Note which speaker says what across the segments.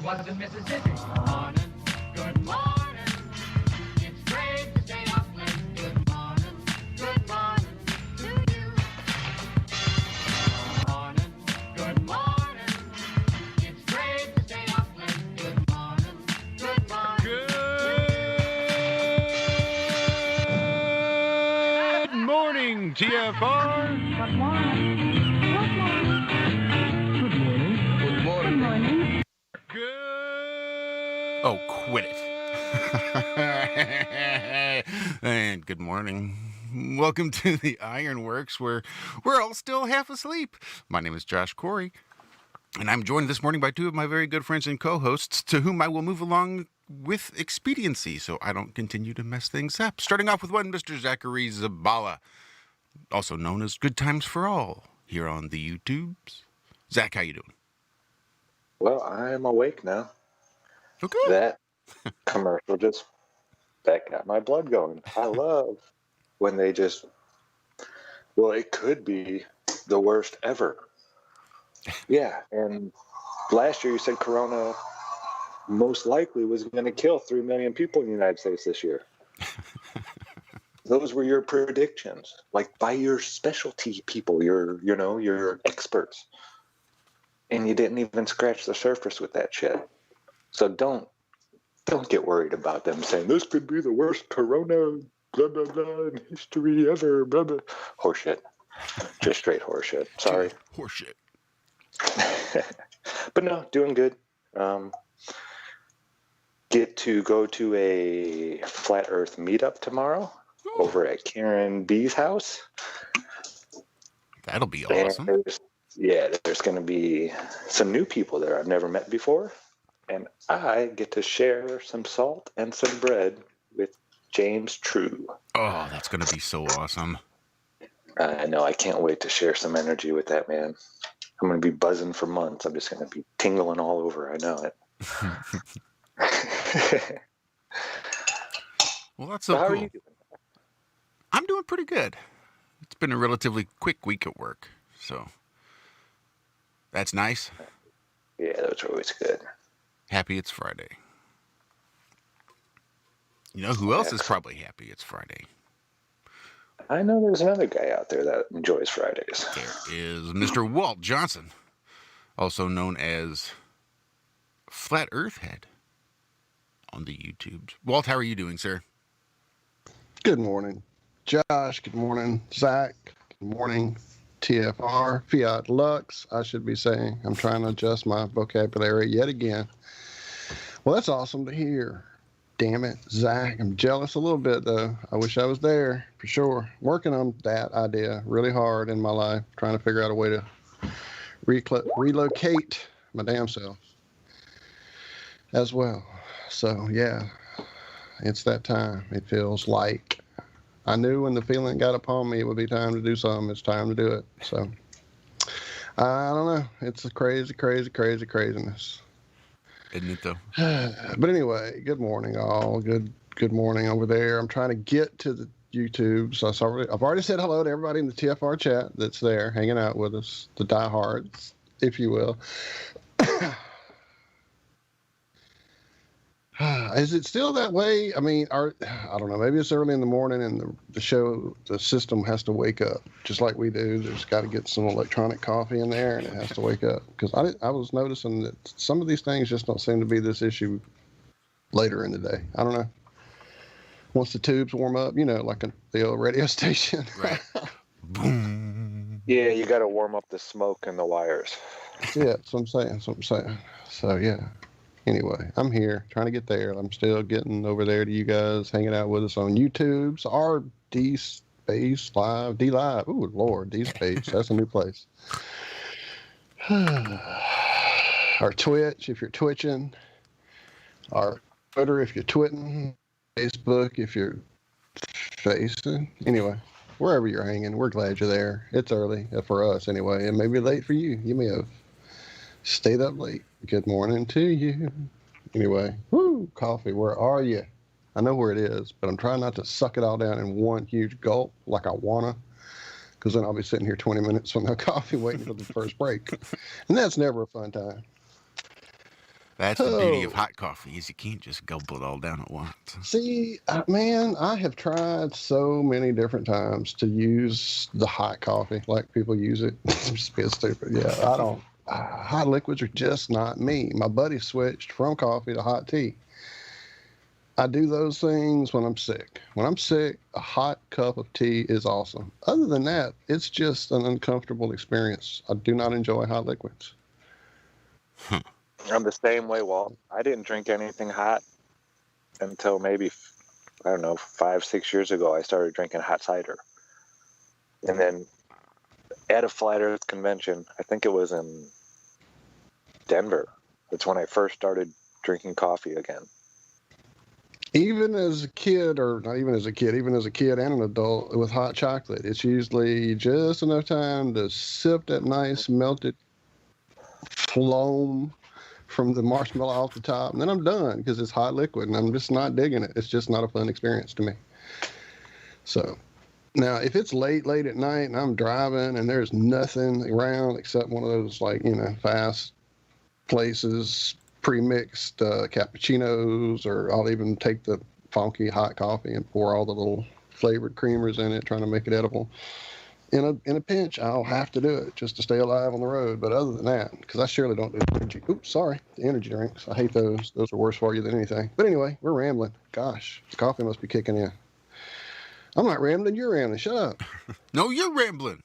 Speaker 1: was in Mississippi. Morning, good morning. It's great to stay up late. Good morning to you. Morning, good morning. It's great to stay up late. Good morning.
Speaker 2: Good morning, TFR.
Speaker 3: Good morning. Good morning.
Speaker 4: Good morning.
Speaker 2: Good.
Speaker 4: Oh, quit it. And good morning. Welcome to the Ironworx, where we're all still half asleep. My name is Josh Corey, and I'm joined this morning by two of my very good friends and co-hosts, to whom I will move along with expediency so I don't continue to mess things up. Starting off with one, Mr. Zachary Zabala, also known as Good Times for All, here on the YouTubes. Zach, how you doing?
Speaker 5: Well, I'm awake now.
Speaker 4: Oh, good.
Speaker 5: That commercial that got my blood going. I love when they it could be the worst ever. Yeah, and last year you said Corona most likely was going to kill 3 million people in the United States this year. Those were your predictions, like by your specialty people, your experts. And you didn't even scratch the surface with that shit. So don't get worried about them saying this could be the worst Corona, blah blah blah, in history ever, blah blah. Horseshit, just straight horseshit. Sorry,
Speaker 4: Horseshit.
Speaker 5: But no, doing good. Get to go to a flat Earth meetup tomorrow over at Karen B's house.
Speaker 4: That'll be awesome.
Speaker 5: There's going to be some new people there I've never met before. And I get to share some salt and some bread with James True.
Speaker 4: Oh, that's going to be so awesome.
Speaker 5: I know. I can't wait to share some energy with that man. I'm going to be buzzing for months. I'm just going to be tingling all over. I know it.
Speaker 4: Well, that's so
Speaker 5: How
Speaker 4: cool.
Speaker 5: are you doing?
Speaker 4: I'm doing pretty good. It's been a relatively quick week at work, so that's nice.
Speaker 5: Yeah, those are always good.
Speaker 4: Happy it's Friday. You know who else is probably happy it's Friday?
Speaker 5: I know there's another guy out there that enjoys Fridays.
Speaker 4: There is Mr. Walt Johnson, also known as Flat Earth Head on the YouTube. Walt, how are you doing, sir?
Speaker 3: Good morning, Josh. Good morning, Zach. Good morning, TFR. Fiat Lux, I should be saying. I'm trying to adjust my vocabulary yet again. Well, that's awesome to hear. Damn it, Zach. I'm jealous a little bit, though. I wish I was there, for sure. Working on that idea really hard in my life, trying to figure out a way to relocate my damn self as well. So, yeah, it's that time. It feels like I knew when the feeling got upon me it would be time to do something. It's time to do it. So, I don't know. It's a craziness.
Speaker 4: Isn't it, though?
Speaker 3: But anyway, good morning, all. Good morning over there. I'm trying to get to the YouTube. So I've already said hello to everybody in the TFR chat that's there hanging out with us, the diehards, if you will. Is it still that way? I mean, I don't know. Maybe it's early in the morning and the system has to wake up just like we do. There's got to get some electronic coffee in there and it has to wake up. Because I was noticing that some of these things just don't seem to be this issue later in the day. I don't know. Once the tubes warm up, like the old radio station.
Speaker 4: Right. Boom.
Speaker 5: Yeah, you got to warm up the smoke and the wires.
Speaker 3: Yeah, that's what I'm saying. So, yeah. Anyway, I'm here trying to get there. I'm still getting over there to you guys hanging out with us on YouTube's RD Space Live, D Live. Ooh, Lord, D Space. That's a new place. Our Twitch, if you're twitching. Our Twitter, if you're twitting. Facebook, if you're facing. Anyway, wherever you're hanging, we're glad you're there. It's early for us anyway. It may be late for you. You may have stayed up late. Good morning to you. Anyway, coffee, where are you? I know where it is, but I'm trying not to suck it all down in one huge gulp like I wanna, because then I'll be sitting here 20 minutes with no coffee waiting for the first break. And that's never a fun time.
Speaker 4: That's the beauty of
Speaker 3: Oh,
Speaker 4: hot coffee is you can't just gulp it all down at once.
Speaker 3: see, man, I have tried so many different times to use the hot coffee like people use it. I'm just being stupid. Yeah, I don't. Hot liquids are just not me. My buddy switched from coffee to hot tea. I do those things when I'm sick. When I'm sick, a hot cup of tea is awesome. Other than that, it's just an uncomfortable experience. I do not enjoy hot liquids.
Speaker 5: I'm the same way, Walt. I didn't drink anything hot until maybe, I don't know, 5, 6 years ago. I started drinking hot cider. And then at a Flat Earth convention, I think it was in Denver. That's when I first started drinking coffee again.
Speaker 3: Even as a kid, or not even as a kid, even as a kid and an adult with hot chocolate, it's usually just enough time to sip that nice melted foam from the marshmallow off the top, and then I'm done because it's hot liquid and I'm just not digging it. It's just not a fun experience to me. So now if it's late at night and I'm driving and there's nothing around except one of those, like, fast places, pre-mixed cappuccinos, or I'll even take the funky hot coffee and pour all the little flavored creamers in it, trying to make it edible. In a pinch, I'll have to do it just to stay alive on the road. But other than that, because I surely don't do energy. Oops, sorry, the energy drinks. I hate those. Those are worse for you than anything. But anyway, we're rambling. Gosh, the coffee must be kicking in. I'm not rambling. You're rambling. Shut up.
Speaker 4: No, you're rambling.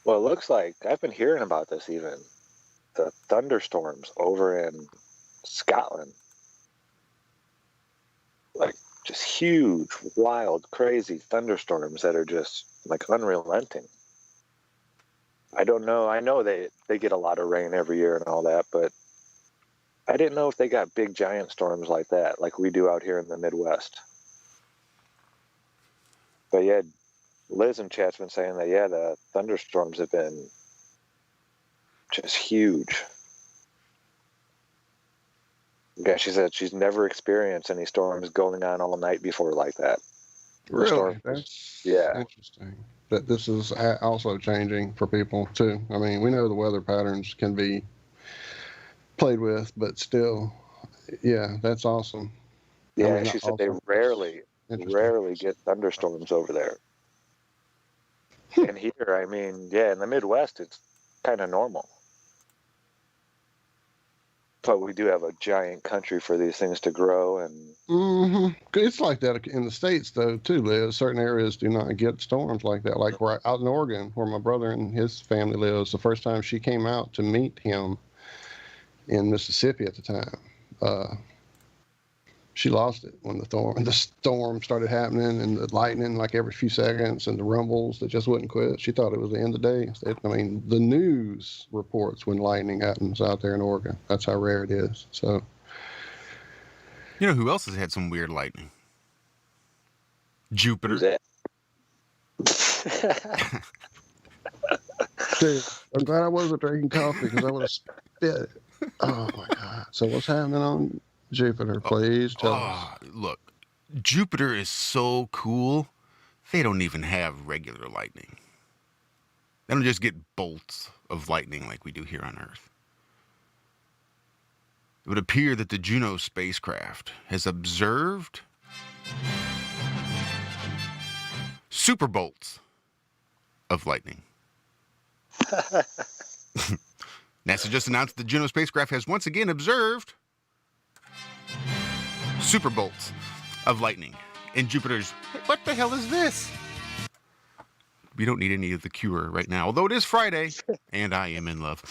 Speaker 5: Well, it looks like I've been hearing about this even. The thunderstorms over in Scotland. Like, just huge, wild, crazy thunderstorms that are just like unrelenting. I don't know. I know they get a lot of rain every year and all that, but I didn't know if they got big giant storms like that, like we do out here in the Midwest. But yeah, Liz in chat's been saying that, yeah, the thunderstorms have been just huge. Yeah, she said she's never experienced any storms going on all night before like that.
Speaker 3: Really? That's
Speaker 5: Yeah.
Speaker 3: interesting. That this is also changing for people too. I mean, we know the weather patterns can be played with, but still, yeah, that's awesome.
Speaker 5: Yeah,
Speaker 3: I mean,
Speaker 5: she said they
Speaker 3: awesome.
Speaker 5: rarely get thunderstorms over there. And here, I mean, yeah, in the Midwest, it's kind of normal. But we do have a giant country for these things to grow, and
Speaker 3: It's like that in the States, though, too, Liz. Certain areas do not get storms like that. Like out in Oregon, where my brother and his family lives, the first time she came out to meet him in Mississippi at the time, she lost it when the storm started happening, and the lightning like every few seconds, and the rumbles that just wouldn't quit. She thought it was the end of the day. I mean, the news reports when lightning happens out there in Oregon. That's how rare it is. So,
Speaker 4: You know who else has had some weird lightning? Jupiter.
Speaker 5: who's that?
Speaker 3: dude, I'm glad I wasn't drinking coffee because I would have spit it. Oh my God! So what's happening on Jupiter? Please tell us.
Speaker 4: Look, Jupiter is so cool, they don't even have regular lightning. They don't just get bolts of lightning like we do here on Earth. It would appear that the Juno spacecraft has observed super bolts of lightning. NASA just announced the Juno spacecraft has once again observed super bolts of lightning in Jupiter's. What the hell is this? We don't need any of the cure right now, although it is Friday and I am in love.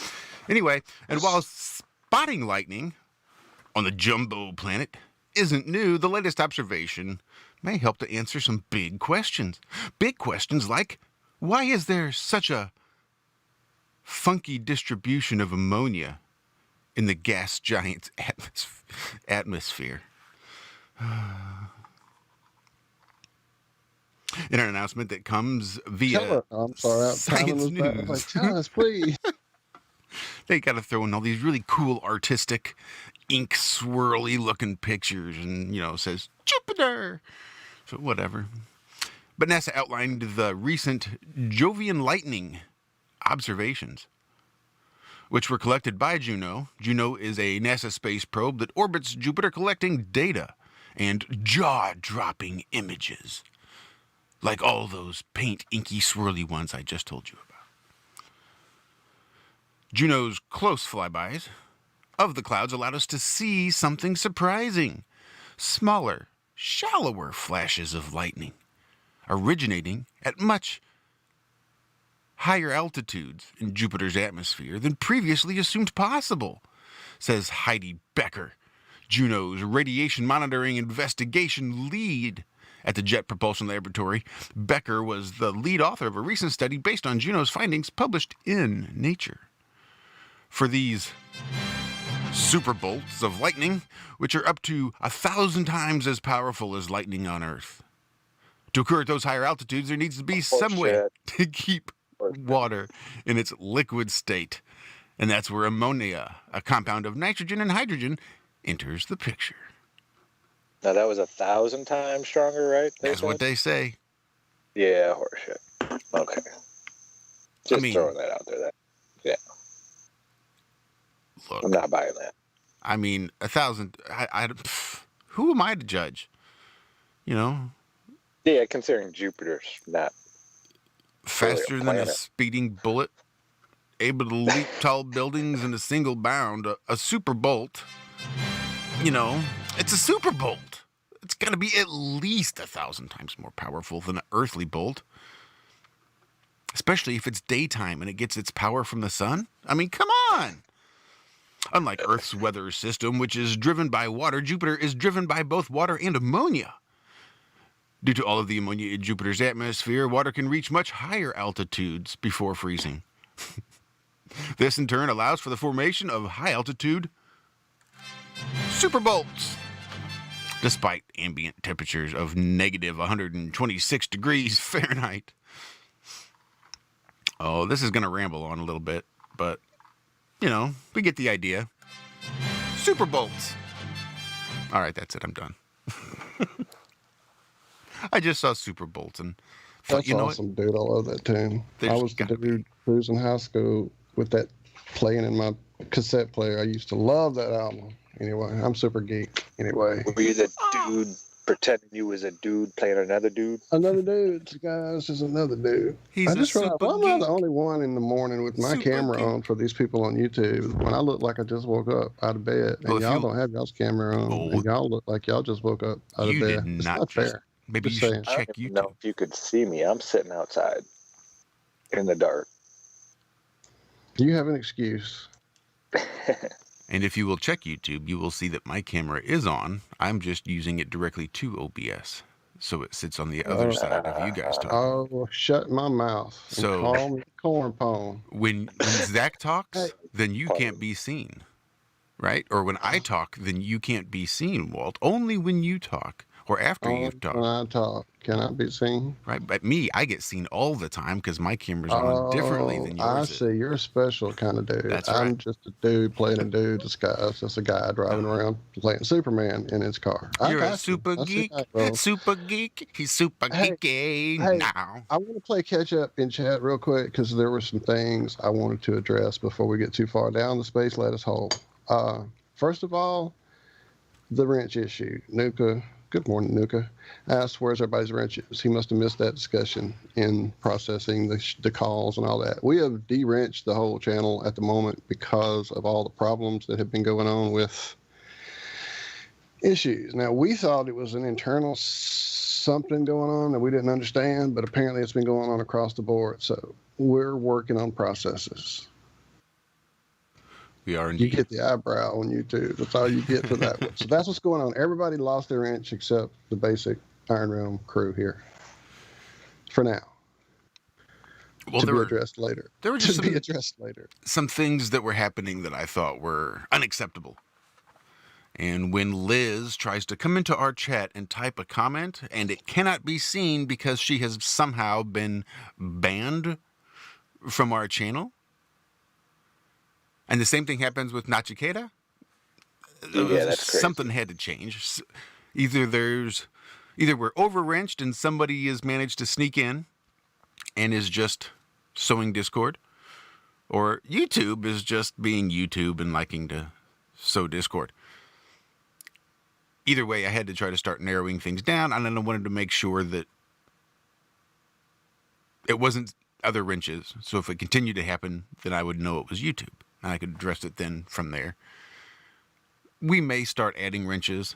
Speaker 4: Anyway, and while spotting lightning on the jumbo planet isn't new, the latest observation may help to answer some big questions. Big questions like, why is there such a funky distribution of ammonia in the gas giant's atmosphere? In an announcement that comes via
Speaker 3: I'm sorry,
Speaker 4: Science News.
Speaker 3: Like, tell us, please.
Speaker 4: They got to throw in all these really cool artistic ink swirly looking pictures and, says Jupiter. So whatever. But NASA outlined the recent Jovian lightning observations. which were collected by Juno. Juno is a NASA space probe that orbits Jupiter collecting data and jaw-dropping images, like all those paint inky swirly ones I just told you about. Juno's close flybys of the clouds allowed us to see something surprising. Smaller, shallower flashes of lightning, originating at much higher altitudes in Jupiter's atmosphere than previously assumed possible, says Heidi Becker, Juno's radiation monitoring investigation lead at the Jet Propulsion Laboratory. Becker was the lead author of a recent study based on Juno's findings published in Nature. For these super bolts of lightning, which are up to 1,000 times as powerful as lightning on Earth. To occur at those higher altitudes, there needs to be some way to keep water in its liquid state. And that's where ammonia, a compound of nitrogen and hydrogen, enters the picture.
Speaker 5: Now that was 1,000 times stronger, right?
Speaker 4: That's what they say.
Speaker 5: Yeah, horseshit. Okay. Just throwing that out there. Yeah.
Speaker 4: Look,
Speaker 5: I'm not buying that.
Speaker 4: I mean, 1,000. Who am I to judge? You know?
Speaker 5: Yeah, considering Jupiter's not
Speaker 4: faster
Speaker 5: really
Speaker 4: than a speeding bullet, able to leap tall buildings in a single bound. A super bolt, you know, it's a super bolt. It's got to be at least 1,000 times more powerful than an earthly bolt. Especially if it's daytime and it gets its power from the sun. I mean, come on! Unlike Earth's weather system, which is driven by water, Jupiter is driven by both water and ammonia. Due to all of the ammonia in Jupiter's atmosphere, water can reach much higher altitudes before freezing. This, in turn, allows for the formation of high-altitude superbolts. Despite ambient temperatures of negative 126 degrees Fahrenheit. Oh, this is going to ramble on a little bit, but, you know, we get the idea. Superbolts. All right, that's it. I'm done. I just saw Superbolts and thought,
Speaker 3: That's
Speaker 4: you know
Speaker 3: awesome, dude. I love that tune. I
Speaker 4: There's
Speaker 3: was the
Speaker 4: gotta
Speaker 3: dude cruising high school with that playing in my cassette player. I used to love that album. Anyway, I'm super geek. Anyway,
Speaker 5: Were you the dude pretending you was a dude playing another dude?
Speaker 3: another dude, guys, is another dude.
Speaker 4: He's
Speaker 3: I
Speaker 4: a
Speaker 3: just realized,
Speaker 4: super
Speaker 3: why am I the
Speaker 4: geek.
Speaker 3: only one in the morning with my
Speaker 4: Super
Speaker 3: camera
Speaker 4: geek.
Speaker 3: on for these people on YouTube when I look like I just woke up out of bed and
Speaker 4: Well, if
Speaker 3: y'all
Speaker 4: you-
Speaker 3: don't have y'all's camera on
Speaker 4: Oh.
Speaker 3: and y'all look like y'all just woke up out
Speaker 4: You
Speaker 3: of
Speaker 4: did
Speaker 3: bed. It's
Speaker 4: not
Speaker 3: not
Speaker 4: just-
Speaker 3: fair.
Speaker 4: Maybe
Speaker 3: Just
Speaker 4: you
Speaker 3: saying.
Speaker 4: should
Speaker 5: I
Speaker 4: check
Speaker 5: don't even
Speaker 4: YouTube.
Speaker 5: know if you could see me. I'm sitting outside in the dark.
Speaker 3: You have an excuse.
Speaker 4: And if you will check YouTube, you will see that my camera is on. I'm just using it directly to OBS. So it sits on the other side of you guys talking.
Speaker 3: Oh, shut my mouth and
Speaker 4: So-
Speaker 3: call me corn pone.
Speaker 4: When Zach talks,
Speaker 3: Hey.
Speaker 4: then you can't be seen. Right? Or when I talk, then you can't be seen, Walt. Only when you talk or after
Speaker 3: Only
Speaker 4: you've talked.
Speaker 3: when I talk, can I be seen?
Speaker 4: Right? But me, I get seen all the time because my camera's on differently than
Speaker 3: I
Speaker 4: yours is.
Speaker 3: see. You're a special kind of dude.
Speaker 4: That's
Speaker 3: I'm
Speaker 4: right.
Speaker 3: just a dude playing a dude disguised as a guy driving around playing Superman in his car. I
Speaker 4: You're
Speaker 3: got
Speaker 4: a
Speaker 3: you.
Speaker 4: super
Speaker 3: I see
Speaker 4: geek.
Speaker 3: how it rolls.
Speaker 4: Super geek. He's super
Speaker 3: Hey,
Speaker 4: geeky
Speaker 3: hey.
Speaker 4: now.
Speaker 3: I want to play catch up in chat real quick because there were some things I wanted to address before we get too far down the space lettuce hole. First of all, the wrench issue. Nuka, good morning, Nuka, asked where's everybody's wrenches. He must have missed that discussion in processing the calls and all that. We have de-wrenched the whole channel at the moment because of all the problems that have been going on with issues. Now, we thought it was an internal something going on that we didn't understand, but apparently it's been going on across the board. So we're working on processes.
Speaker 4: We are
Speaker 3: You
Speaker 4: indeed.
Speaker 3: get the eyebrow on YouTube. That's all you get for that one. So that's what's going on. Everybody lost their wrench except the basic Iron Realm crew here. For now.
Speaker 4: Well,
Speaker 3: To
Speaker 4: there
Speaker 3: be
Speaker 4: were,
Speaker 3: addressed later.
Speaker 4: there were just
Speaker 3: To be
Speaker 4: some,
Speaker 3: addressed later.
Speaker 4: some things that were happening that I thought were unacceptable. And when Liz tries to come into our chat and type a comment, and it cannot be seen because she has somehow been banned from our channel. And the same thing happens with Nachiketa.
Speaker 5: Yeah, that's crazy.
Speaker 4: Something had to change. Either we're over-wrenched and somebody has managed to sneak in and is just sowing discord, or YouTube is just being YouTube and liking to sow discord. Either way, I had to try to start narrowing things down, and then I wanted to make sure that it wasn't other wrenches. So if it continued to happen, then I would know it was YouTube, and I could address it then from there. We may start adding wrenches.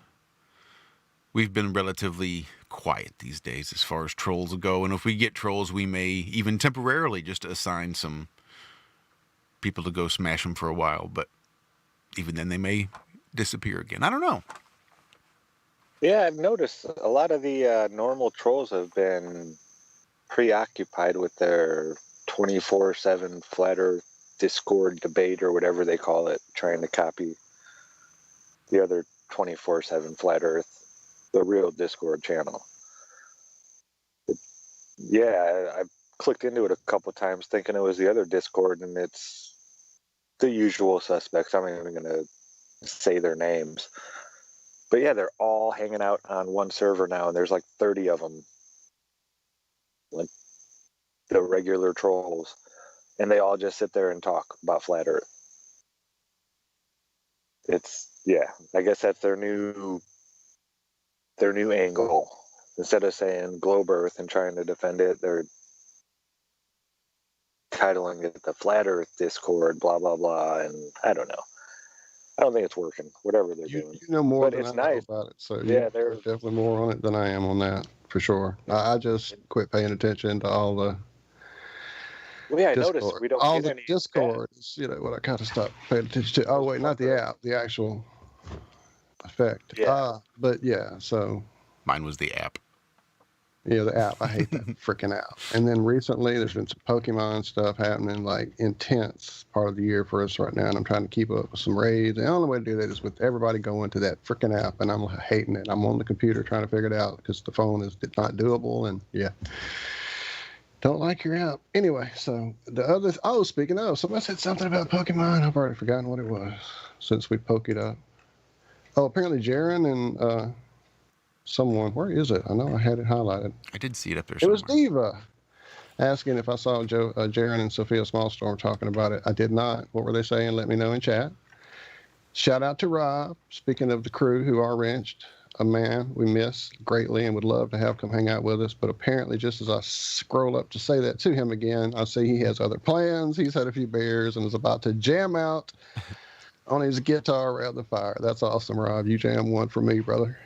Speaker 4: We've been relatively quiet these days as far as trolls go, and if we get trolls, we may even temporarily just assign some people to go smash them for a while, but even then they may disappear again. I don't know.
Speaker 5: Yeah, I've noticed a lot of the normal trolls have been preoccupied with their 24/7 flat Earth Discord debate or whatever they call it, trying to copy the other 24/7 flat Earth, the real Discord channel. Yeah, I clicked into it a couple times thinking it was the other Discord, and it's the usual suspects. I'm not even going to say their names. But yeah, they're all hanging out on one server now, and there's like 30 of them. Like the regular trolls. And they all just sit there and talk about flat Earth. Yeah, I guess that's their new angle. Instead of saying globe Earth and trying to defend it, they're titling it the Flat Earth Discord, blah, blah, blah. And I don't know. I don't think it's working, whatever they're doing.
Speaker 3: You know more
Speaker 5: But
Speaker 3: than
Speaker 5: it's
Speaker 3: I know
Speaker 5: nice.
Speaker 3: about it. So
Speaker 5: Yeah,
Speaker 3: they're definitely more on it than I am on that, for sure. I just quit paying attention to all the
Speaker 5: Well, yeah, I
Speaker 3: Discord.
Speaker 5: noticed we don't
Speaker 3: all
Speaker 5: get
Speaker 3: the
Speaker 5: any
Speaker 3: Discord is, what I kind of stopped paying attention to. Oh, wait, not the app, the actual effect.
Speaker 5: Yeah.
Speaker 3: But yeah, so
Speaker 4: Mine was the app.
Speaker 3: yeah, the app. I hate that freaking app. And then recently, there's been some Pokemon stuff happening, like intense part of the year for us right now. And I'm trying to keep up with some raids. And the only way to do that is with everybody going to that freaking app. And I'm hating it. I'm on the computer trying to figure it out because the phone is not doable. And yeah, don't like your app. Anyway, so the other. Oh, speaking of, somebody said something about Pokemon. I've already forgotten what it was since we poked it up. Oh, apparently Jaren and someone. Where is it? I know I had it highlighted.
Speaker 4: I did see it up there
Speaker 3: It
Speaker 4: somewhere.
Speaker 3: was Diva asking if I saw Jaren and Sophia Smallstorm talking about it. I did not. What were they saying? Let me know in chat. Shout out to Rob. Speaking of the crew who are wrenched, a man we miss greatly and would love to have come hang out with us. But apparently, just as I scroll up to say that to him again, I see he has other plans. He's had a few beers and is about to jam out on his guitar around the fire. That's awesome, Rob. You jam one for me, brother.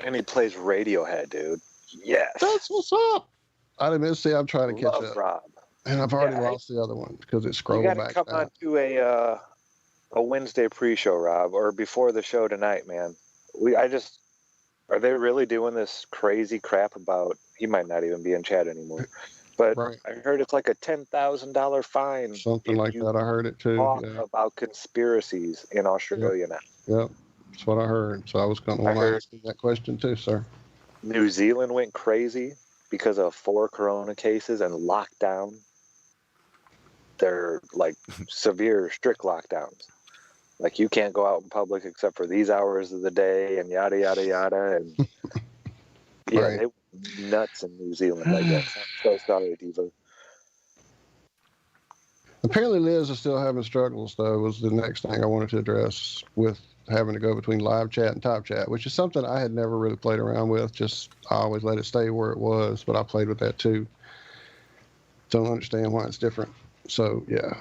Speaker 5: And he plays Radiohead, dude. Yes.
Speaker 3: That's what's up. I didn't see. I'm trying to catch
Speaker 5: Love
Speaker 3: up.
Speaker 5: Rob.
Speaker 3: And I've already
Speaker 5: Yeah,
Speaker 3: lost the other one because it's
Speaker 5: You
Speaker 3: scrolled
Speaker 5: got to
Speaker 3: back
Speaker 5: come
Speaker 3: down.
Speaker 5: on to a Wednesday pre-show, Rob, or before the show tonight, man. Are they really doing this crazy crap about? He might not even be in chat anymore, but
Speaker 3: Right.
Speaker 5: I heard it's like a $10,000 fine.
Speaker 3: Something
Speaker 5: if
Speaker 3: like
Speaker 5: you
Speaker 3: that. I heard it too.
Speaker 5: talk
Speaker 3: Yeah.
Speaker 5: about conspiracies in Australia now.
Speaker 3: Yep. That's what I heard. So I was going to want to
Speaker 5: heard-
Speaker 3: ask you that question too, sir.
Speaker 5: New Zealand went crazy because of 4 corona cases and lockdown. They're like severe, strict lockdowns. Like you can't go out in public except for these hours of the day and yada, yada, yada. And yeah,
Speaker 3: Right.
Speaker 5: they went nuts in New Zealand, I guess. I'm so sorry, Diva.
Speaker 3: Apparently, Liz is still having struggles, though, was the next thing I wanted to address with having to go between live chat and top chat, which is something I had never really played around with. Just I always let it stay where it was, but I played with that too. Don't understand why it's different. So, yeah.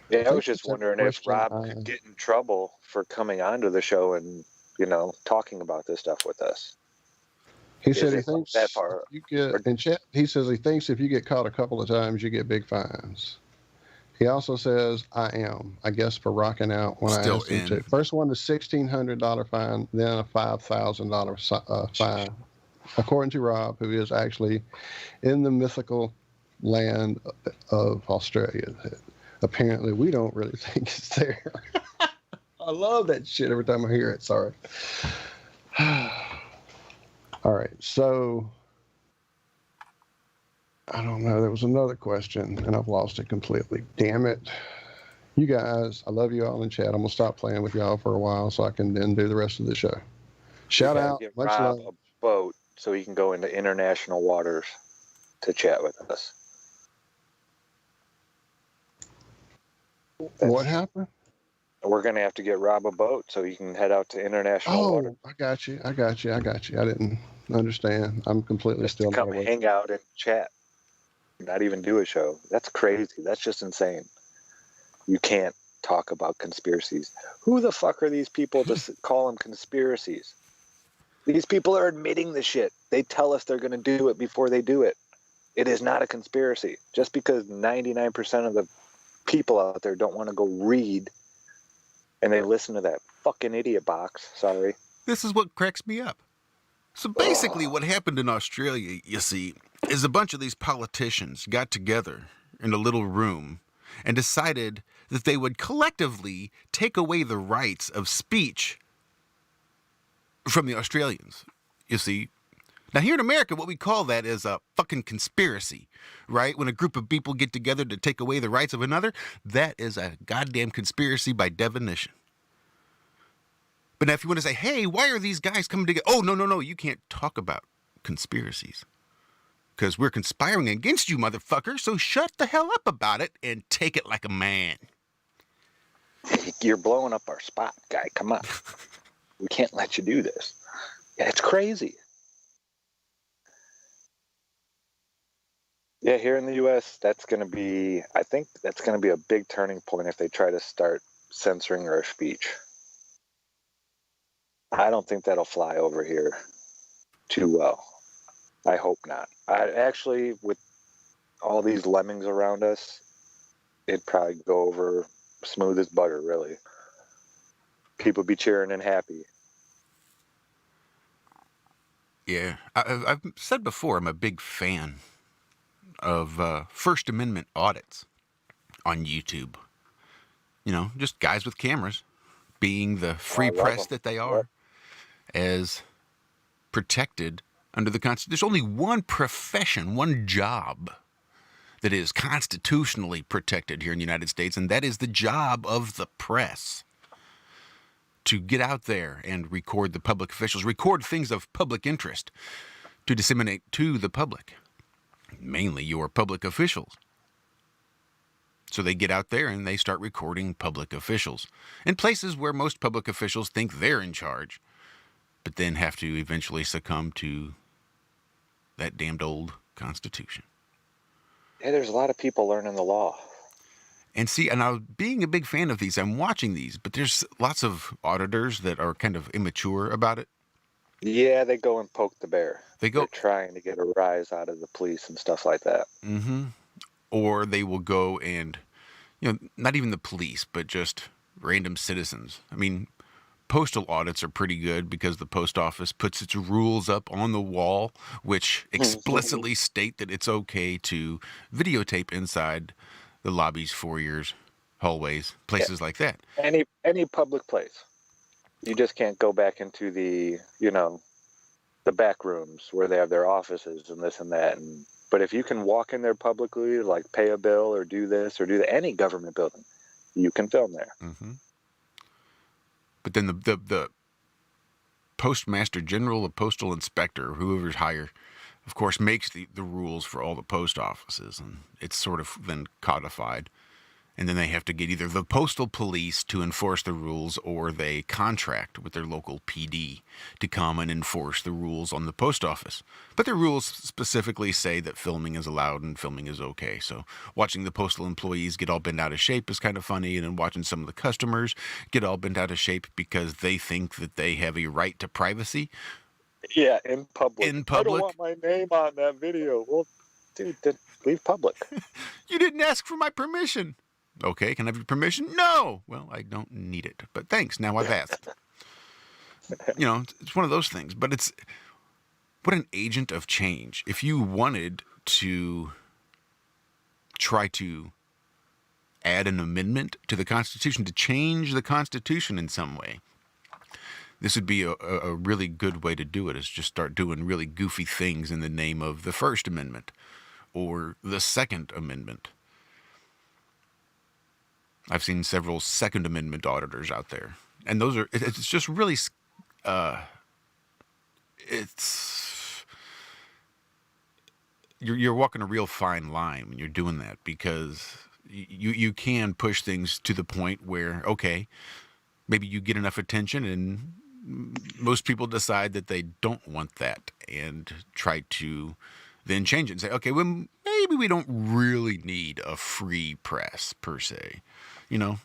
Speaker 5: Yeah, I
Speaker 3: think
Speaker 5: was just
Speaker 3: it's a
Speaker 5: wondering if
Speaker 3: question
Speaker 5: Rob
Speaker 3: I-
Speaker 5: could get in trouble for coming onto the show and, talking about this stuff with us.
Speaker 3: He
Speaker 5: Is
Speaker 3: said he
Speaker 5: it like
Speaker 3: thinks
Speaker 5: that far?
Speaker 3: if you get in chat. He says he thinks if you get caught a couple of times, you get big fines. He also says, I am, I guess, for rocking out when
Speaker 4: Still
Speaker 3: I asked him
Speaker 4: in.
Speaker 3: to. First one, the $1,600 fine, then a $5,000 fine. According to Rob, who is actually in the mythical land of Australia. Apparently, we don't really think it's there. I love that shit every time I hear it. Sorry. All right, so I don't know. There was another question, and I've lost it completely. Damn it. You guys, I love you all in chat. I'm going to stop playing with y'all for a while so I can then do the rest of the show. Shout
Speaker 5: We gotta
Speaker 3: out.
Speaker 5: Give
Speaker 3: Much
Speaker 5: Rob
Speaker 3: love.
Speaker 5: a boat so he can go into international waters to chat with us.
Speaker 3: What happened?
Speaker 5: We're gonna have to get Rob a boat so he can head out to international water.
Speaker 3: Oh, I got you. I didn't understand. I'm completely
Speaker 5: Just to
Speaker 3: still not
Speaker 5: come
Speaker 3: awake.
Speaker 5: hang out and chat, not even do a show. That's crazy. That's just insane. You can't talk about conspiracies. Who the fuck are these people to call them conspiracies? These people are admitting the shit. They tell us they're going to do it before they do it. It is not a conspiracy. Just because 99% of the people out there don't want to go read and they listen to that fucking idiot box, sorry.
Speaker 4: This is what cracks me up. So basically, what happened in Australia, you see, is a bunch of these politicians got together in a little room and decided that they would collectively take away the rights of speech from the Australians. You see, now here in America, what we call that is a fucking conspiracy, right? When a group of people get together to take away the rights of another, that is a goddamn conspiracy by definition. But now if you want to say, hey, why are these guys coming together? Oh, no, you can't talk about conspiracies. Because we're conspiring against you, motherfucker, so shut the hell up about it and take it like a man.
Speaker 5: You're blowing up our spot, guy. Come on. We can't let you do this. Yeah, it's crazy. Yeah, here in the U.S., I think that's going to be a big turning point if they try to start censoring our speech. I don't think that'll fly over here too well. I hope not. With all these lemmings around us, it'd probably go over smooth as butter, really. People be cheering and happy.
Speaker 4: Yeah, I've said before, I'm a big fan of First Amendment audits on YouTube. You know, just guys with cameras being the free press that they are, as protected under the Constitution. There's only one profession, one job that is constitutionally protected here in the United States, and that is the job of the press. To get out there and record the public officials, record things of public interest to disseminate to the public, mainly your public officials. So they get out there and they start recording public officials in places where most public officials think they're in charge, but then have to eventually succumb to that damned old Constitution.
Speaker 5: Yeah, there's a lot of people learning the law.
Speaker 4: And see, and I'm being a big fan of these, I'm watching these, but there's lots of auditors that are kind of immature about it.
Speaker 5: Yeah, they go and poke the bear.
Speaker 4: They're
Speaker 5: trying to get a rise out of the police and stuff like that.
Speaker 4: Mm-hmm. Or they will go and, not even the police, but just random citizens. I mean, postal audits are pretty good because the post office puts its rules up on the wall, which explicitly state that it's okay to videotape inside the lobbies, foyers, hallways, places like that.
Speaker 5: Any public place. You just can't go back into the back rooms where they have their offices and this and that. But if you can walk in there publicly, like pay a bill or do this or do that, any government building, you can film there.
Speaker 4: Mm-hmm. But then the postmaster general, the postal inspector, whoever's higher, of course, makes the rules for all the post offices, and it's sort of then codified. And then they have to get either the postal police to enforce the rules, or they contract with their local PD to come and enforce the rules on the post office. But the rules specifically say that filming is allowed and filming is okay. So watching the postal employees get all bent out of shape is kind of funny, and then watching some of the customers get all bent out of shape because they think that they have a right to privacy.
Speaker 5: Yeah, in public.
Speaker 4: I
Speaker 5: don't want my name on that video. Well, dude, leave public.
Speaker 4: You didn't ask for my permission. Okay, can I have your permission? No! Well, I don't need it, but thanks, now I've asked. It's one of those things, but it's, what an agent of change. If you wanted to try to add an amendment to the Constitution, to change the Constitution in some way, this would be a really good way to do it, is just start doing really goofy things in the name of the First Amendment or the Second Amendment. I've seen several Second Amendment auditors out there, and it's just really, you're walking a real fine line when you're doing that, because you can push things to the point where, okay, maybe you get enough attention and most people decide that they don't want that and try to then change it and say, okay, well, maybe we don't really need a free press per se, and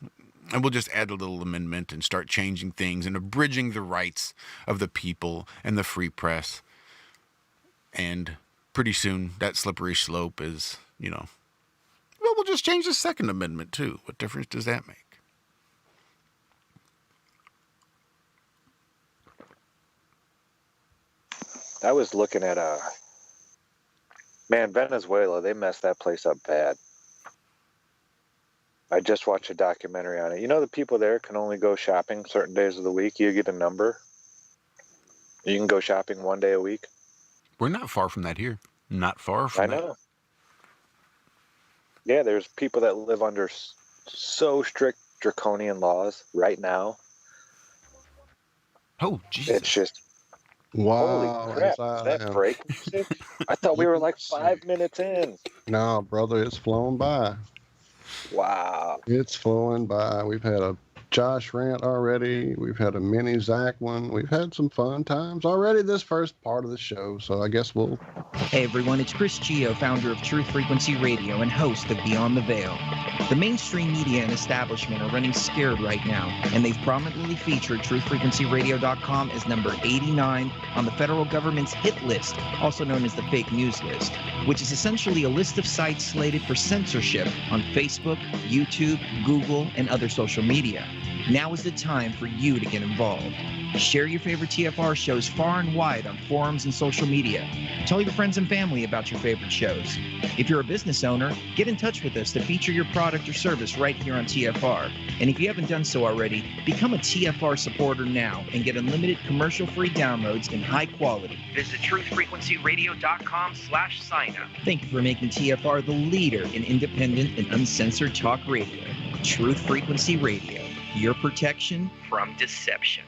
Speaker 4: we'll just add a little amendment and start changing things and abridging the rights of the people and the free press. And pretty soon that slippery slope is, well, we'll just change the Second Amendment too. What difference does that make?
Speaker 5: I was looking at Venezuela. They messed that place up bad. I just watched a documentary on it. The people there can only go shopping certain days of the week. You get a number. You can go shopping one day a week.
Speaker 4: We're not far from that here. Not far from that.
Speaker 5: I know. Yeah, there's people that live under so strict draconian laws right now.
Speaker 4: Oh, Jesus.
Speaker 5: It's just,
Speaker 3: Wow.
Speaker 5: holy crap, is that break music? I thought we were like 5 minutes in.
Speaker 3: No, brother, it's flown by.
Speaker 5: Wow.
Speaker 3: It's flowing by. We've had a Josh rant already. We've had a mini Zach one. We've had some fun times already this first part of the show, so I guess we'll...
Speaker 6: Hey everyone, it's Chris Gio, founder of Truth Frequency Radio and host of Beyond the Veil. The mainstream media and establishment are running scared right now, and they've prominently featured truthfrequencyradio.com as number 89 on the federal government's hit list, also known as the fake news list, which is essentially a list of sites slated for censorship on Facebook, YouTube, Google, and other social media. Now is the time for you to get involved. Share your favorite TFR shows far and wide on forums and social media. Tell your friends and family about your favorite shows. If you're a business owner, get in touch with us to feature your product or service right here on TFR. And if you haven't done so already, become a TFR supporter now and get unlimited commercial-free downloads in high quality. Visit truthfrequencyradio.com/sign-up. Thank you for making TFR the leader in independent and uncensored talk radio. Truth Frequency Radio, your protection from deception.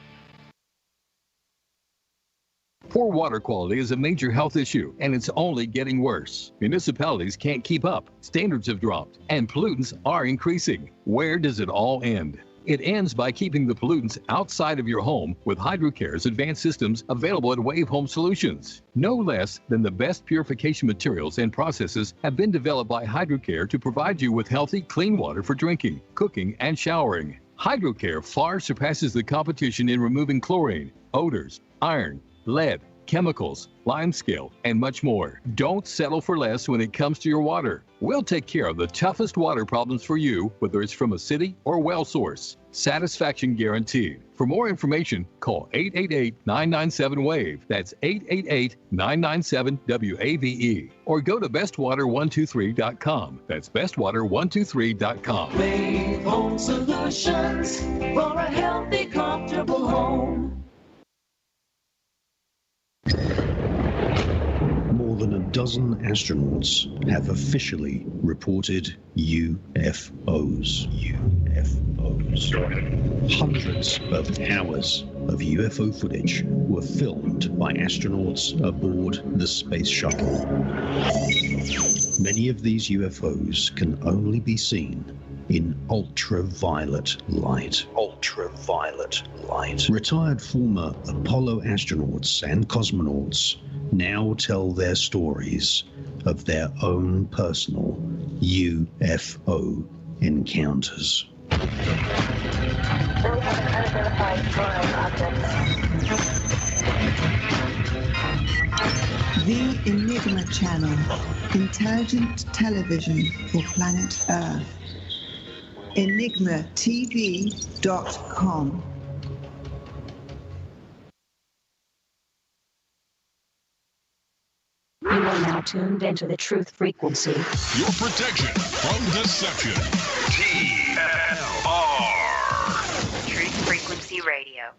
Speaker 7: Poor water quality is a major health issue, and it's only getting worse. Municipalities can't keep up, standards have dropped, and pollutants are increasing. Where does it all end? It ends by keeping the pollutants outside of your home with HydroCare's advanced systems available at Wave Home Solutions. No less than the best purification materials and processes have been developed by HydroCare to provide you with healthy, clean water for drinking, cooking, and showering. HydroCare far surpasses the competition in removing chlorine, odors, iron, lead, chemicals, limescale, and much more. Don't settle for less when it comes to your water. We'll take care of the toughest water problems for you, whether it's from a city or well source. Satisfaction guaranteed. For more information, call 888-997-WAVE. That's 888-997-WAVE. Or go to bestwater123.com. That's bestwater123.com.
Speaker 8: Wave Home Solutions for a healthy, comfortable home.
Speaker 9: More than a dozen astronauts have officially reported UFOs. Hundreds of hours of UFO footage were filmed by astronauts aboard the space shuttle. Many of these UFOs can only be seen in ultraviolet light. Retired former Apollo astronauts and cosmonauts now tell their stories of their own personal UFO encounters.
Speaker 10: The Enigma Channel, intelligent television for planet Earth. EnigmaTV.com.
Speaker 11: You are now tuned into the Truth Frequency.
Speaker 12: Your protection from deception. TFR.
Speaker 11: Truth Frequency Radio.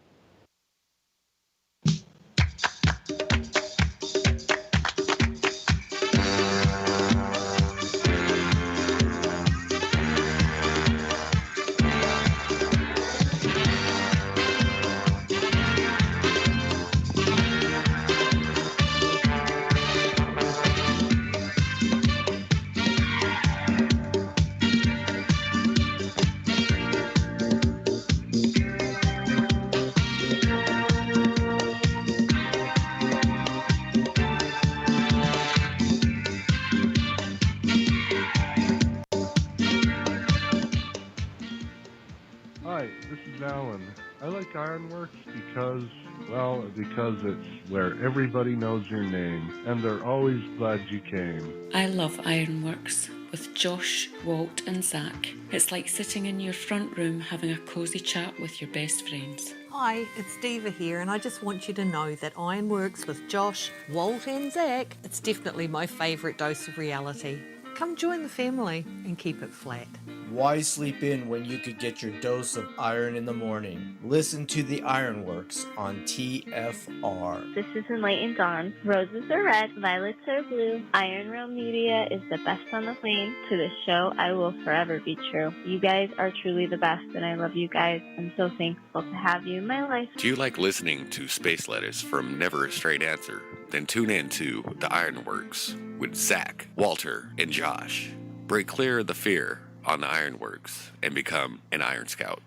Speaker 13: Hi, this is Alan. I like Ironworx because it's where everybody knows your name, and they're always glad you came.
Speaker 14: I love Ironworx with Josh, Walt, and Zach. It's like sitting in your front room having a cosy chat with your best friends.
Speaker 15: Hi, it's Diva here, and I just want you to know that Ironworx with Josh, Walt, and Zach, it's definitely my favourite dose of reality. Come join the family and keep it flat.
Speaker 16: Why sleep in when you could get your dose of iron in the morning? Listen to the Ironworx on TFR.
Speaker 17: This is Enlightened Dawn. Roses are red, violets are blue. Iron Rail Media is the best on the plane. To this show, I will forever be true. You guys are truly the best, and I love you guys. I'm so thankful to have you in my life.
Speaker 18: Do you like listening to space letters from Never a Straight Answer? Then tune in to The Ironworx with Zach, Walter, and Josh. Break clear of the fear on the Ironworx and become an Iron Scout.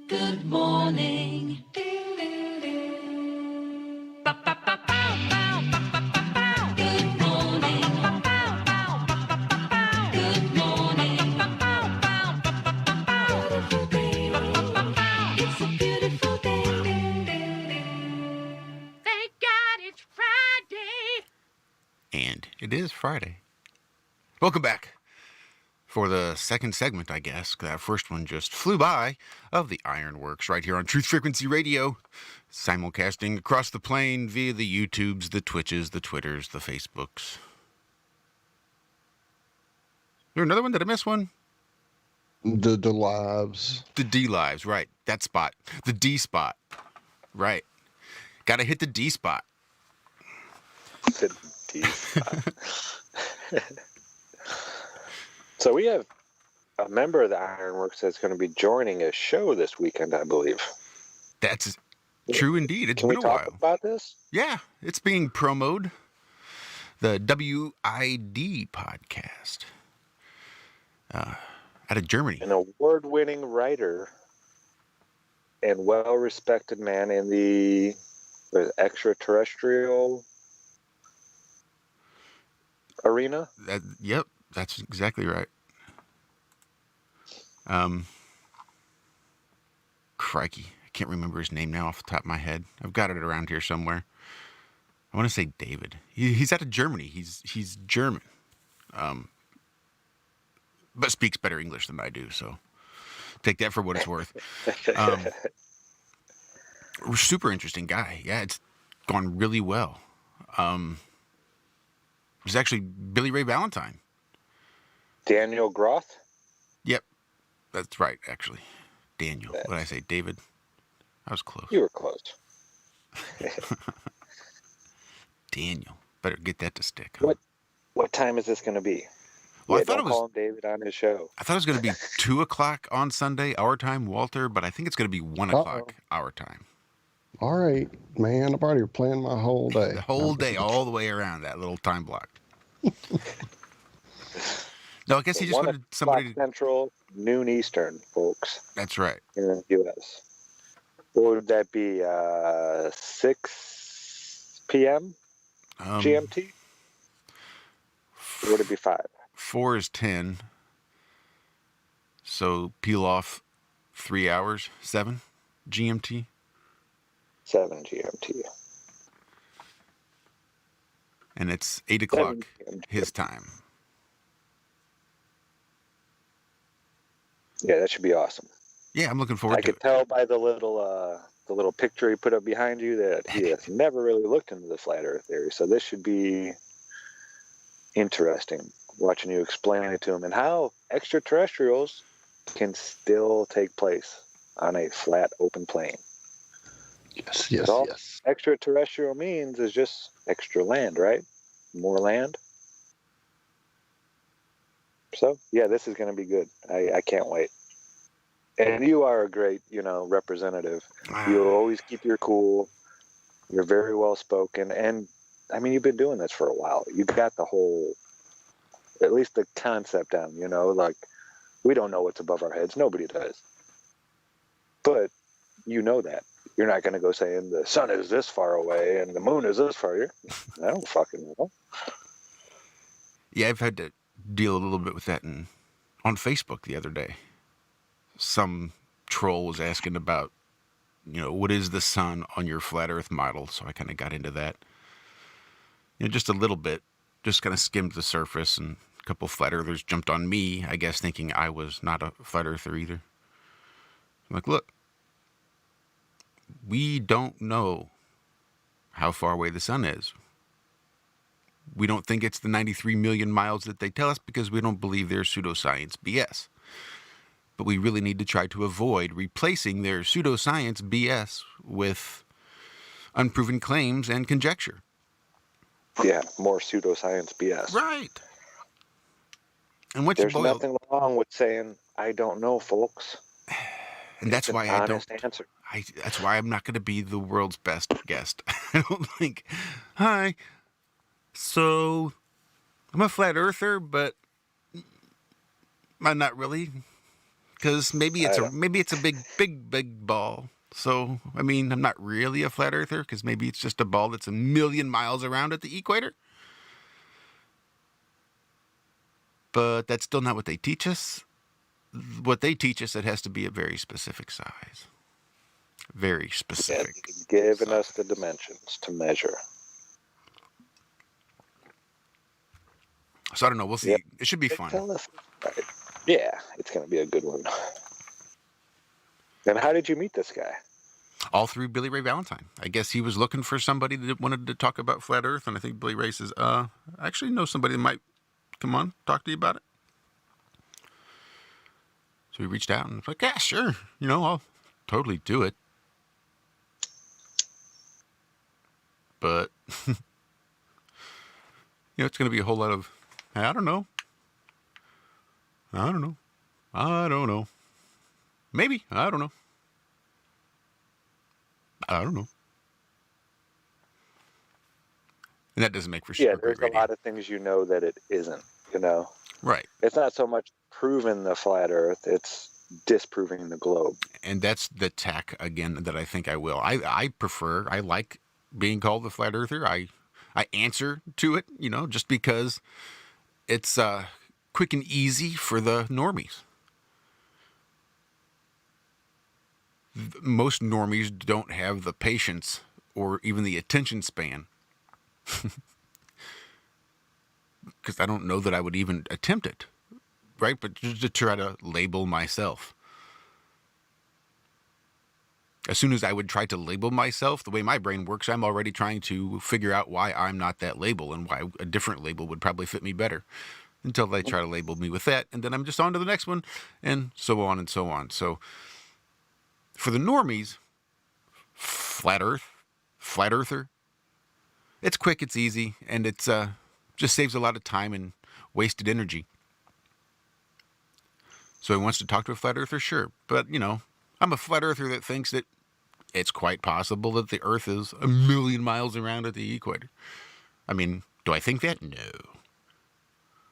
Speaker 8: Good morning.
Speaker 4: And it is Friday. Welcome back for the second segment, I guess. That first one just flew by of the Ironworx right here on Truth Frequency Radio, simulcasting across the plane via the YouTubes, the Twitches, the Twitters, the Facebooks. Is there another one? Did I miss one?
Speaker 3: The lives.
Speaker 4: The D lives, right. That spot. The D spot. Right. Gotta hit the D spot.
Speaker 5: The D spot. So we have a member of the Ironworx that's going to be joining a show this weekend, I believe.
Speaker 4: That's true indeed. It's
Speaker 5: Can
Speaker 4: been
Speaker 5: we
Speaker 4: a
Speaker 5: talk
Speaker 4: while.
Speaker 5: about this?
Speaker 4: Yeah, it's being promoted. The WID podcast out of Germany.
Speaker 5: An award-winning writer and well-respected man in the extraterrestrial arena.
Speaker 4: Yep, that's exactly right. Crikey, I can't remember his name now off the top of my head. I've got it around here somewhere. I want to say David. He's out of Germany. He's German, but speaks better English than I do. So take that for what it's worth. Super interesting guy. Yeah, it's gone really well. It's actually Billy Ray Valentine.
Speaker 5: Daniel Groth?
Speaker 4: Yep, that's right, actually. Daniel. What did I say? David? I was close.
Speaker 5: You were close.
Speaker 4: Daniel. Better get that to stick. Huh?
Speaker 5: What time is this going to be?
Speaker 4: Well,
Speaker 5: yeah,
Speaker 4: I thought
Speaker 5: don't
Speaker 4: it was,
Speaker 5: call him David on his show.
Speaker 4: I thought it was going to be 2 o'clock on Sunday, our time, Walter, but I think it's going to be 1 o'clock, our time.
Speaker 3: All right, man. I've already planned my whole day.
Speaker 4: The whole day, all the way around that little time block. No, I guess he just wanted somebody to...
Speaker 5: Central, noon Eastern, folks.
Speaker 4: That's right.
Speaker 5: In the U.S. What would that be? 6 p.m. GMT? Or would it be 5?
Speaker 4: 4 is 10. So peel off 3 hours. 7 GMT.
Speaker 5: 7 GMT.
Speaker 4: And it's 8 o'clock his time.
Speaker 5: Yeah, that should be awesome.
Speaker 4: Yeah, I'm looking forward to it.
Speaker 5: I could tell by the little picture he put up behind you that he has never really looked into the flat Earth theory. So this should be interesting, watching you explain it to him and how extraterrestrials can still take place on a flat, open plane.
Speaker 3: Yes.
Speaker 5: All extraterrestrial means is just extra land, right? More land. So, yeah, this is going to be good. I can't wait. And you are a great, representative. You always keep your cool. You're very well spoken. And, I mean, you've been doing this for a while. You got the whole, at least the concept down, like, we don't know what's above our heads. Nobody does. But you know that. You're not going to go saying the sun is this far away and the moon is this far. I don't fucking know.
Speaker 4: Yeah, I've had to deal a little bit with that in on Facebook the other day. Some troll was asking about, what is the sun on your flat Earth model? So I kind of got into that. Just a little bit, just kind of skimmed the surface, and a couple flat earthers jumped on me, I guess, thinking I was not a flat earther either. I'm like, look, we don't know how far away the sun is. We don't think it's the 93 million miles that they tell us because we don't believe their pseudoscience BS. But we really need to try to avoid replacing their pseudoscience BS with unproven claims and conjecture.
Speaker 5: Yeah, more pseudoscience BS.
Speaker 4: Right. And
Speaker 5: there's nothing wrong with saying, I don't know, folks.
Speaker 4: And that's why I don't.
Speaker 5: Answer.
Speaker 4: That's why I'm not going to be the world's best guest. I don't think. Hi. So, I'm a flat earther, but I'm not really, because maybe it's a big ball. So, I mean, I'm not really a flat earther because maybe it's just a ball that's a million miles around at the equator. But that's still not what they teach us. What they teach us, it has to be a very specific size. Very specific.
Speaker 5: Yeah, giving us the dimensions to measure.
Speaker 4: So I don't know. We'll see. Yep. It should be fun.
Speaker 5: Right. Yeah, it's going to be a good one. And how did you meet this guy?
Speaker 4: All through Billy Ray Valentine. I guess he was looking for somebody that wanted to talk about flat Earth, and I think Billy Ray says, I actually know somebody that might come on, talk to you about it. So he reached out and was like, yeah, sure. I'll totally do it. But, it's going to be a whole lot of, I don't know. Maybe. I don't know. And that doesn't make for sure.
Speaker 5: Yeah, there's a lot of things that it isn't,
Speaker 4: Right.
Speaker 5: It's not so much proving the flat Earth, it's disproving the globe.
Speaker 4: And that's the tack, again, that I think I will. I like being called the flat earther. I answer to it, just because it's quick and easy for the normies. Most normies don't have the patience or even the attention span. Because I don't know that I would even attempt it, right? But just to try to label myself. As soon as I would try to label myself, the way my brain works, I'm already trying to figure out why I'm not that label and why a different label would probably fit me better. Until they try to label me with that, and then I'm just on to the next one, and so on and so on. So, for the normies, flat earther, it's quick, it's easy, and it's just saves a lot of time and wasted energy. So he wants to talk to a flat earther, sure. But, I'm a flat earther that thinks that it's quite possible that the Earth is a million miles around at the equator. I mean, do I think that? No.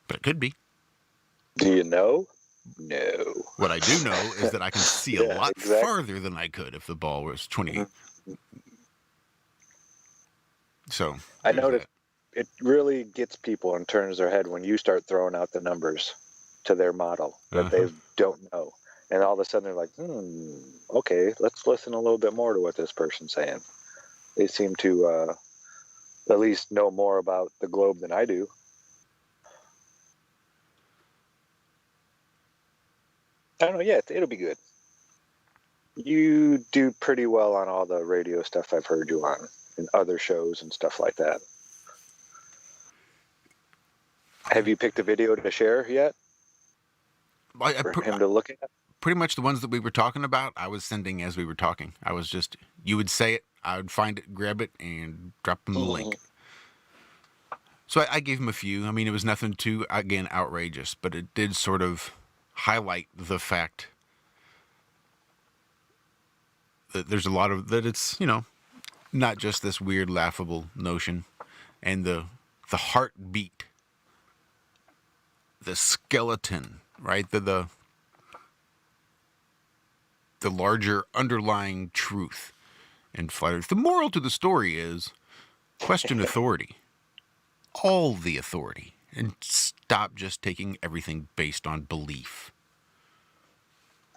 Speaker 4: But it could be.
Speaker 5: Do you know? No.
Speaker 4: What I do know is that I can see a lot farther than I could if the ball was 20. So.
Speaker 5: I noticed it really gets people and turns their head when you start throwing out the numbers to their model that they don't know. And all of a sudden they're like, okay, let's listen a little bit more to what this person's saying. They seem to at least know more about the globe than I do. I don't know. Yeah, it'll be good. You do pretty well on all the radio stuff I've heard you on and other shows and stuff like that. Have you picked a video to share yet? For him to look at?
Speaker 4: Pretty much the ones that we were talking about, I was sending as we were talking. I was just, you would say it, I would find it, grab it, and drop them the link. So I gave him a few. I mean, it was nothing too, again, outrageous, but it did sort of highlight the fact that there's a lot of, that it's, not just this weird, laughable notion. And the heartbeat, the skeleton, right? The larger underlying truth in flat Earth. The moral to the story is question authority. All the authority. And stop just taking everything based on belief.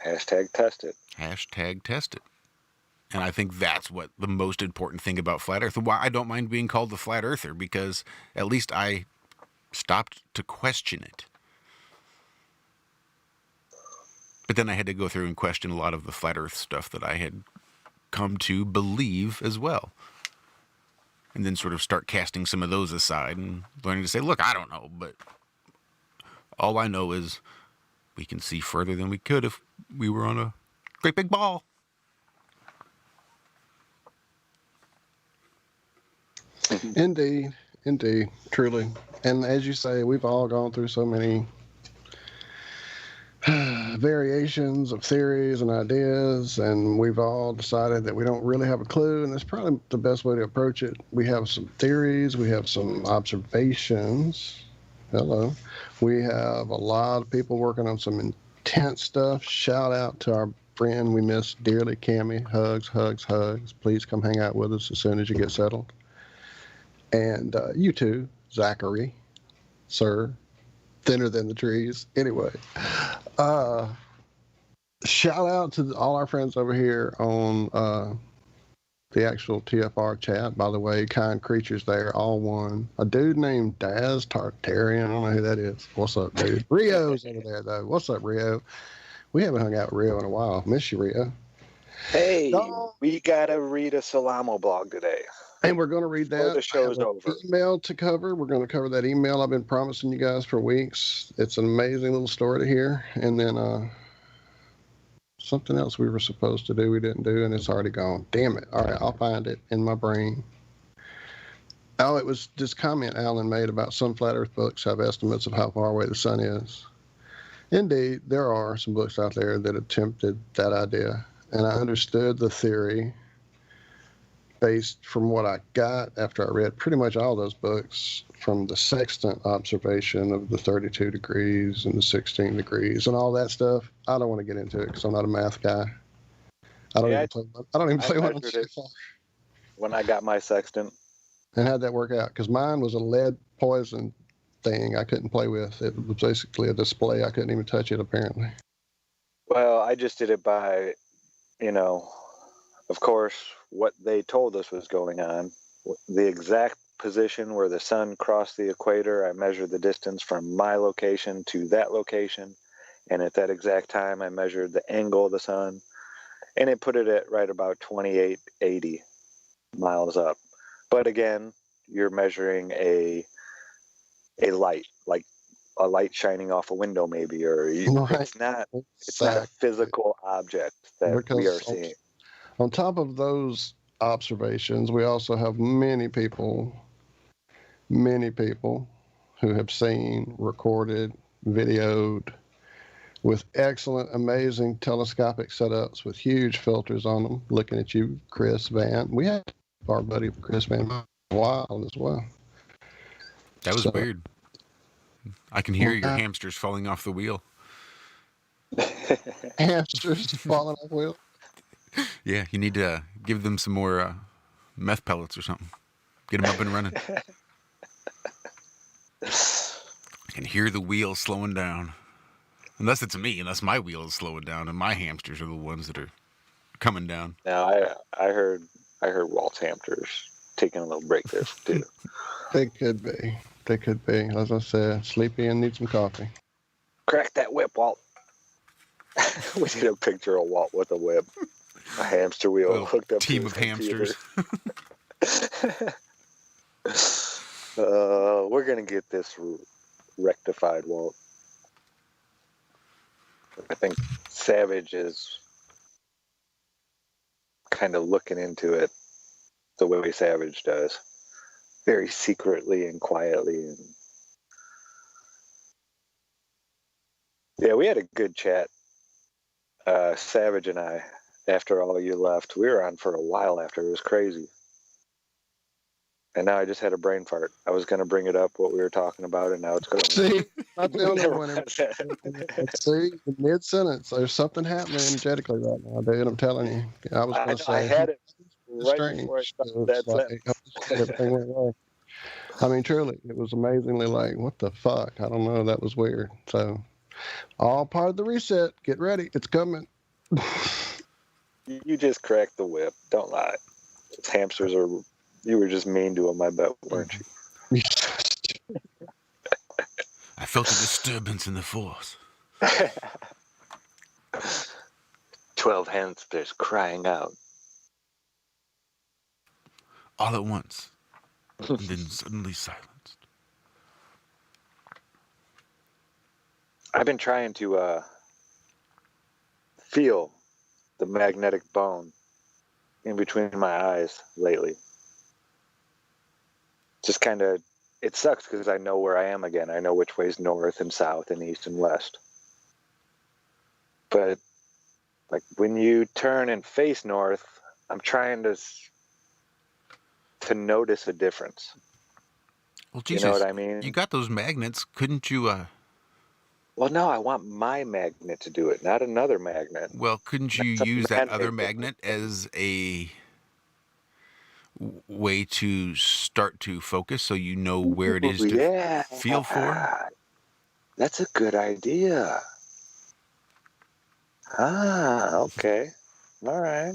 Speaker 5: Hashtag test it.
Speaker 4: Hashtag test it. And I think that's what the most important thing about Flat Earth. Why I don't mind being called the Flat Earther, because at least I stopped to question it. But then I had to go through and question a lot of the Flat Earth stuff that I had come to believe as well. And then sort of start casting some of those aside and learning to say, look, I don't know, but all I know is we can see further than we could if we were on a great big ball.
Speaker 3: Indeed, truly. And as you say, we've all gone through so many variations of theories and ideas, and we've all decided that we don't really have a clue, and that's probably the best way to approach it. We have some theories, we have some observations. Hello. We have a lot of people working on some intense stuff. Shout out to our friend we miss dearly, Cammie. Hugs, hugs, hugs. Please come hang out with us as soon as you get settled. And you too, Zachary, sir, thinner than the trees. Anyway, shout out to all our friends over here on the actual TFR chat. By the way, kind creatures there, all one. A dude named Daz Tartarian. I don't know who that is. What's up, dude? Rio's over there, though. What's up, Rio? We haven't hung out with Rio in a while. Miss you, Rio.
Speaker 5: Hey, we got to read a Salamo blog today.
Speaker 3: And we're going to read that.
Speaker 5: The show's over.
Speaker 3: Email to cover. We're going to cover that email I've been promising you guys for weeks. It's an amazing little story to hear. And then something else we were supposed to do, we didn't do, and it's already gone. Damn it. All right, I'll find it in my brain. Oh, it was this comment Alan made about some flat earth books have estimates of how far away the sun is. Indeed, there are some books out there that attempted that idea. And I understood the theory based from what I got after I read pretty much all those books from the sextant observation of the 32 degrees and the 16 degrees and all that stuff. I don't want to get into it because I'm not a math guy. I don't even play one on TFR.
Speaker 5: When I got my sextant.
Speaker 3: And how'd that work out? Because mine was a lead poison thing I couldn't play with. It was basically a display. I couldn't even touch it, apparently.
Speaker 5: Well, I just did it by, of course, what they told us was going on. The exact position where the sun crossed the equator, I measured the distance from my location to that location. And at that exact time, I measured the angle of the sun. And it put it at right about 2880 miles up. But again, you're measuring a light, like a light shining off a window maybe, or it's not a physical object that we are seeing.
Speaker 3: On top of those observations, we also have many people who have seen, recorded, videoed with excellent, amazing telescopic setups with huge filters on them. Looking at you, Chris Van. We had our buddy Chris Van a while as well.
Speaker 4: That was weird. I can hear your hamsters falling off the wheel.
Speaker 3: Hamsters falling off the wheel?
Speaker 4: Yeah, you need to give them some more meth pellets or something. Get them up and running. I can hear the wheel slowing down. Unless it's me, unless my wheel is slowing down, and my hamsters are the ones that are coming down.
Speaker 5: Now, I heard Walt's hamsters taking a little break there too.
Speaker 3: They could be. As I said, sleepy and need some coffee.
Speaker 5: Crack that whip, Walt. We need a picture of Walt with a whip. A hamster wheel hooked up
Speaker 4: team of hamsters.
Speaker 5: We're going to get this rectified, Walt. I think Savage is kind of looking into it the way Savage does. Very secretly and quietly. And yeah, we had a good chat. Savage and I, after all you left, we were on for a while after. It was crazy. And now I just had a brain fart. I was going to bring it up, what we were talking about, and now it's going to...
Speaker 3: See, not the only one. See, mid-sentence, there's something happening energetically right now, dude. I'm telling you. I was going to say...
Speaker 5: I had it right before I started that sentence.
Speaker 3: I mean, truly, it was amazingly like, what the fuck? I don't know. That was weird. So, all part of the reset. Get ready. It's coming.
Speaker 5: You just cracked the whip. Don't lie. Those hamsters are. You were just mean to them, I bet, weren't you?
Speaker 4: I felt a disturbance in the force.
Speaker 5: 12 hamsters crying out.
Speaker 4: All at once. And then suddenly silenced.
Speaker 5: I've been trying to feel the magnetic bone in between my eyes lately. Just kind of, it sucks because I know where I am again. I know which way's north and south and east and west. But like when you turn and face north, I'm trying to notice a difference.
Speaker 4: Well, Jesus,
Speaker 5: you know what I mean?
Speaker 4: You got those magnets. Couldn't you,
Speaker 5: Well, no, I want my magnet to do it, not another magnet.
Speaker 4: Well, couldn't you use that other magnet as a way to start to focus so you know where it is to feel for?
Speaker 5: That's a good idea. Okay. All right.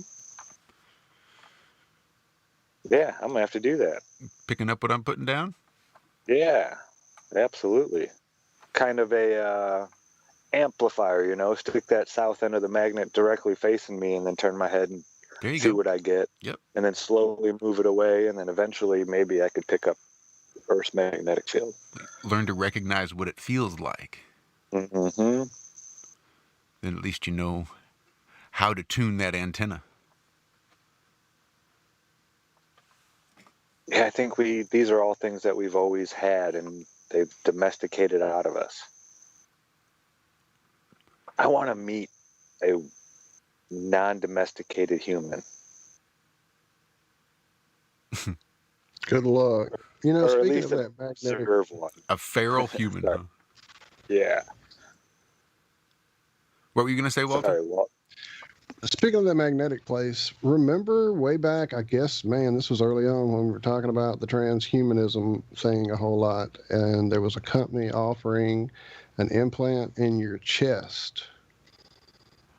Speaker 5: Yeah, I'm going to have to do that.
Speaker 4: Picking up what I'm putting down?
Speaker 5: Yeah, absolutely. Kind of a amplifier, stick that south end of the magnet directly facing me and then turn my head and see what I get.
Speaker 4: Yep.
Speaker 5: And then slowly move it away, and then eventually maybe I could pick up Earth's magnetic field.
Speaker 4: Learn to recognize what it feels like.
Speaker 5: Mm-hmm.
Speaker 4: Then at least you know how to tune that antenna.
Speaker 5: Yeah, I think these are all things that we've always had, and they've domesticated out of us. I want to meet a non-domesticated human.
Speaker 3: Good luck.
Speaker 5: Or
Speaker 3: speaking of that magnetic...
Speaker 5: one.
Speaker 4: A feral human, huh?
Speaker 5: Yeah.
Speaker 4: What were you going to say, Walter?
Speaker 5: Sorry, Walt.
Speaker 3: Speaking of that magnetic place, remember way back, I guess, man, this was early on when we were talking about the transhumanism thing a whole lot, and there was a company offering an implant in your chest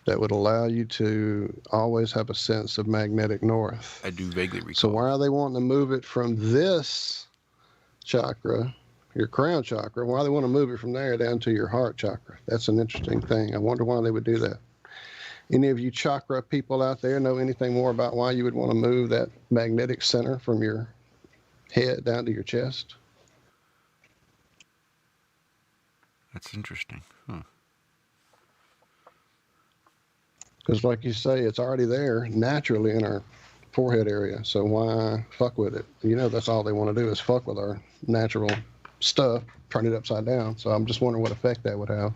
Speaker 3: that would allow you to always have a sense of magnetic north.
Speaker 4: I do vaguely recall.
Speaker 3: So why are they wanting to move it from this chakra, your crown chakra? Why do they want to move it from there down to your heart chakra? That's an interesting thing. I wonder why they would do that. Any of you chakra people out there know anything more about why you would want to move that magnetic center from your head down to your chest?
Speaker 4: That's interesting. Huh.
Speaker 3: Because like you say, it's already there naturally in our forehead area. So why fuck with it? That's all they want to do is fuck with our natural stuff, turn it upside down. So I'm just wondering what effect that would have.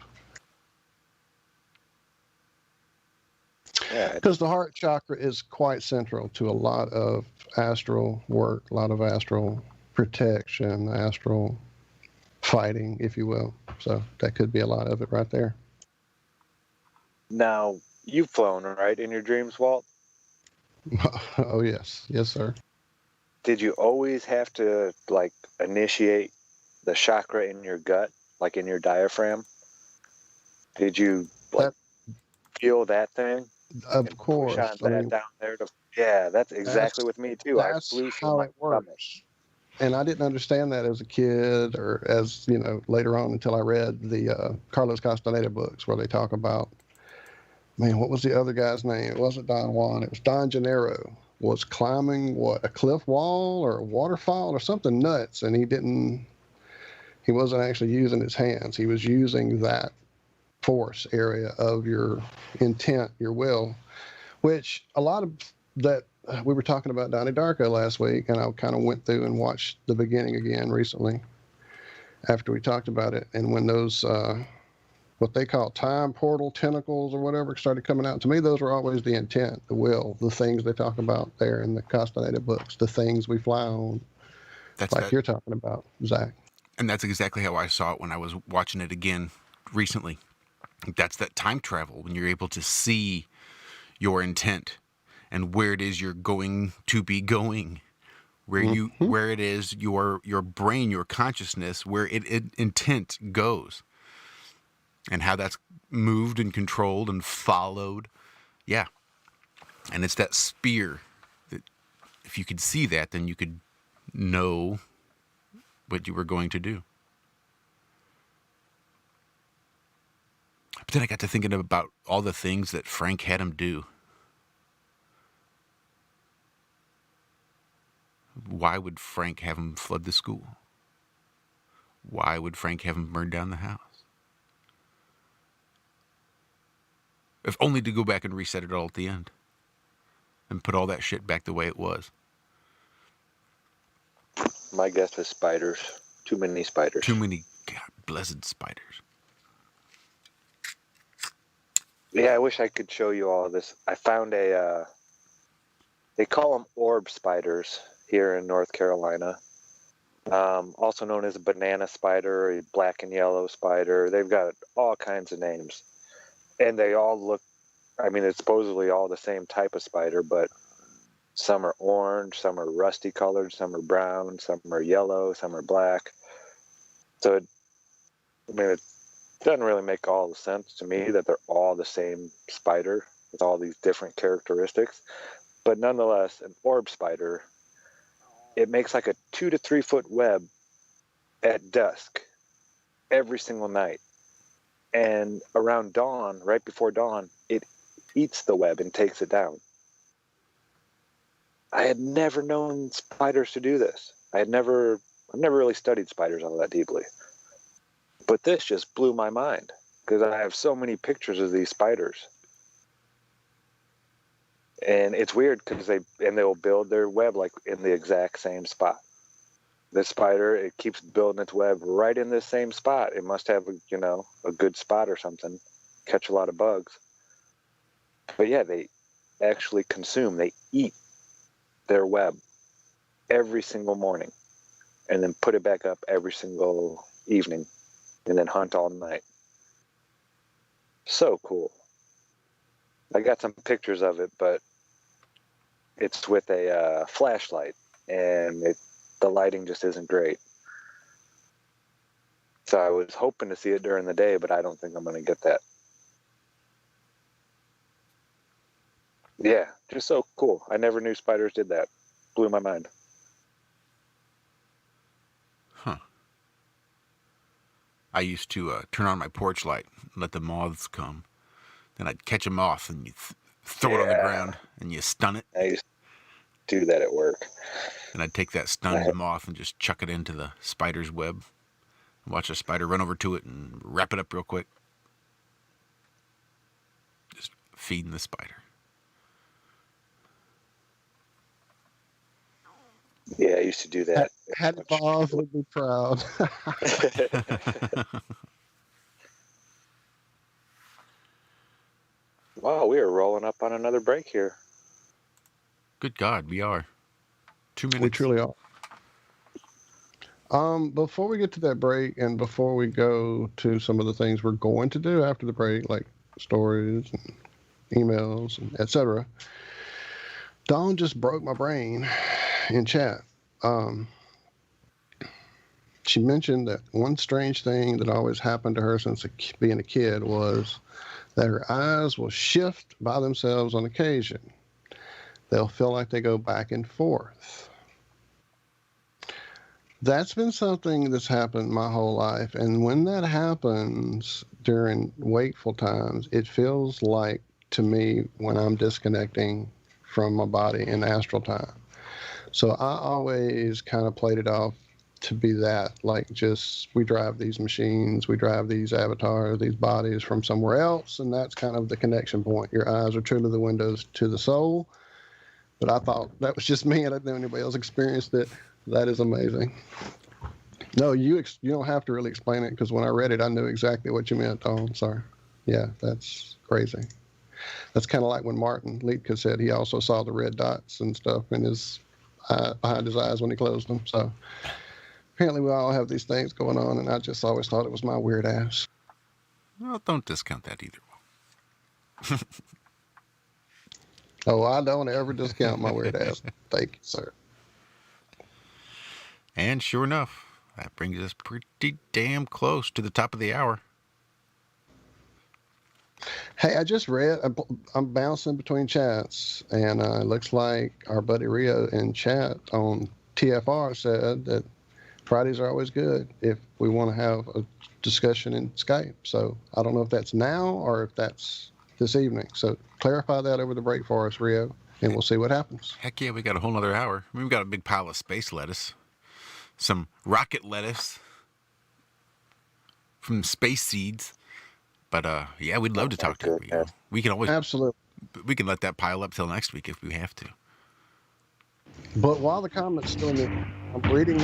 Speaker 3: Because the heart chakra is quite central to a lot of astral work, a lot of astral protection, astral fighting, if you will. So that could be a lot of it right there.
Speaker 5: Now, you've flown, right, in your dreams, Walt?
Speaker 3: Oh, yes. Yes, sir.
Speaker 5: Did you always have to, initiate the chakra in your gut, like in your diaphragm? Did you, feel that thing?
Speaker 3: Of course.
Speaker 5: Down there yeah, that's exactly with me, too. I flew through
Speaker 3: how
Speaker 5: my
Speaker 3: it works. And I didn't understand that as a kid or as, later on until I read the Carlos Castaneda books where they talk about, man, what was the other guy's name? It wasn't Don Juan. It was Don Gennaro. Was climbing, a cliff wall or a waterfall or something nuts. And he wasn't actually using his hands. He was using that force area of your intent, your will, which a lot of that we were talking about Donnie Darko last week, and I kind of went through and watched the beginning again recently after we talked about it. And when those what they call time portal tentacles or whatever started coming out, to me those were always the intent, the will, the things they talk about there in the Castaneda books, the things we fly on.
Speaker 4: That's
Speaker 3: like you're talking about, Zach.
Speaker 4: And that's exactly how I saw it when I was watching it again recently. That's that time travel, when you're able to see your intent and where it is you're going to be going where where it is your brain, your consciousness, where it intent goes, and how that's moved and controlled and followed. Yeah. And it's that spear that if you could see that, then you could know what you were going to do. But then I got to thinking about all the things that Frank had him do. Why would Frank have him flood the school? Why would Frank have him burn down the house? If only to go back and reset it all at the end. And put all that shit back the way it was.
Speaker 5: My guess is spiders. Too many spiders.
Speaker 4: Too many, God, blessed spiders.
Speaker 5: Yeah, I wish I could show you all of this. I found they call them orb spiders here in North Carolina. Also known as a banana spider, a black and yellow spider. They've got all kinds of names. And they all look, I mean, it's supposedly all the same type of spider, but some are orange, some are rusty colored, some are brown, some are yellow, some are black. So, it doesn't really make all the sense to me that they're all the same spider with all these different characteristics. But nonetheless, an orb spider, it makes like a 2 to 3 foot web at dusk every single night. And around dawn, right before dawn, it eats the web and takes it down. I had never known spiders to do this. I've never really studied spiders all that deeply. But this just blew my mind because I have so many pictures of these spiders. And it's weird because they'll build their web like in the exact same spot. This spider, it keeps building its web right in this same spot. It must have, a good spot or something, catch a lot of bugs. But yeah, they actually they eat their web every single morning and then put it back up every single evening and then hunt all night. So cool. I got some pictures of it, but it's with a flashlight and the lighting just isn't great. So I was hoping to see it during the day, but I don't think I'm going to get that. Yeah, just so cool. I never knew spiders did that. Blew my mind.
Speaker 4: Huh. I used to turn on my porch light and let the moths come. Then I'd catch them off and you throw it on the ground and you stun it.
Speaker 5: I used to do that at work.
Speaker 4: And I'd take that stunned moth and just chuck it into the spider's web. Watch a spider run over to it and wrap it up real quick. Just feeding the spider.
Speaker 5: Yeah, I used to do that.
Speaker 3: Had Bob would be proud.
Speaker 5: Wow, we are rolling up on another break here.
Speaker 4: Good God, we are. 2 minutes.
Speaker 3: We truly are. Before we get to that break and before we go to some of the things we're going to do after the break, like stories and emails and etc., Dawn just broke my brain in chat. She mentioned that one strange thing that always happened to her since being a kid was that her eyes will shift by themselves on occasion. They'll feel like they go back and forth. That's been something that's happened my whole life. And when that happens during wakeful times, it feels like, to me, when I'm disconnecting from my body in astral time. So I always kind of played it off to be that, like just we drive these machines, we drive these avatars, these bodies from somewhere else, and that's kind of the connection point. Your eyes are truly the windows to the soul. But I thought that was just me. I didn't know anybody else experienced it. That is amazing. No, you don't have to really explain it because when I read it, I knew exactly what you meant. Oh, I'm sorry. Yeah, that's crazy. That's kind of like when Martin Liedtke said he also saw the red dots and stuff in his behind his eyes when he closed them. So apparently we all have these things going on, and I just always thought it was my weird ass.
Speaker 4: Well, don't discount that either.
Speaker 3: Oh, I don't ever discount my weird ass. Thank you, sir.
Speaker 4: And sure enough, that brings us pretty damn close to the top of the hour.
Speaker 3: Hey, I just read, I'm bouncing between chats, and it looks like our buddy Rio in chat on TFR said that Fridays are always good if we want to have a discussion in Skype. So I don't know if that's now or if that's this evening. So clarify that over the break for us, Rio, and we'll see what happens.
Speaker 4: Heck yeah, we got a whole nother hour. I mean, we've got a big pile of space lettuce, some rocket lettuce from space seeds. But yeah, we'd love to talk to you. We can always
Speaker 3: absolutely.
Speaker 4: We can let that pile up till next week if we have to.
Speaker 3: But while the comments still in there, I'm reading.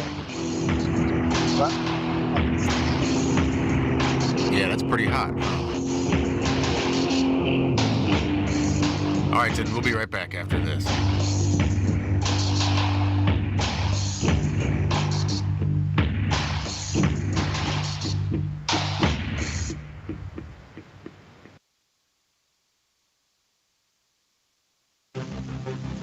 Speaker 4: Yeah, that's pretty hot. All right, then we'll be right back after this.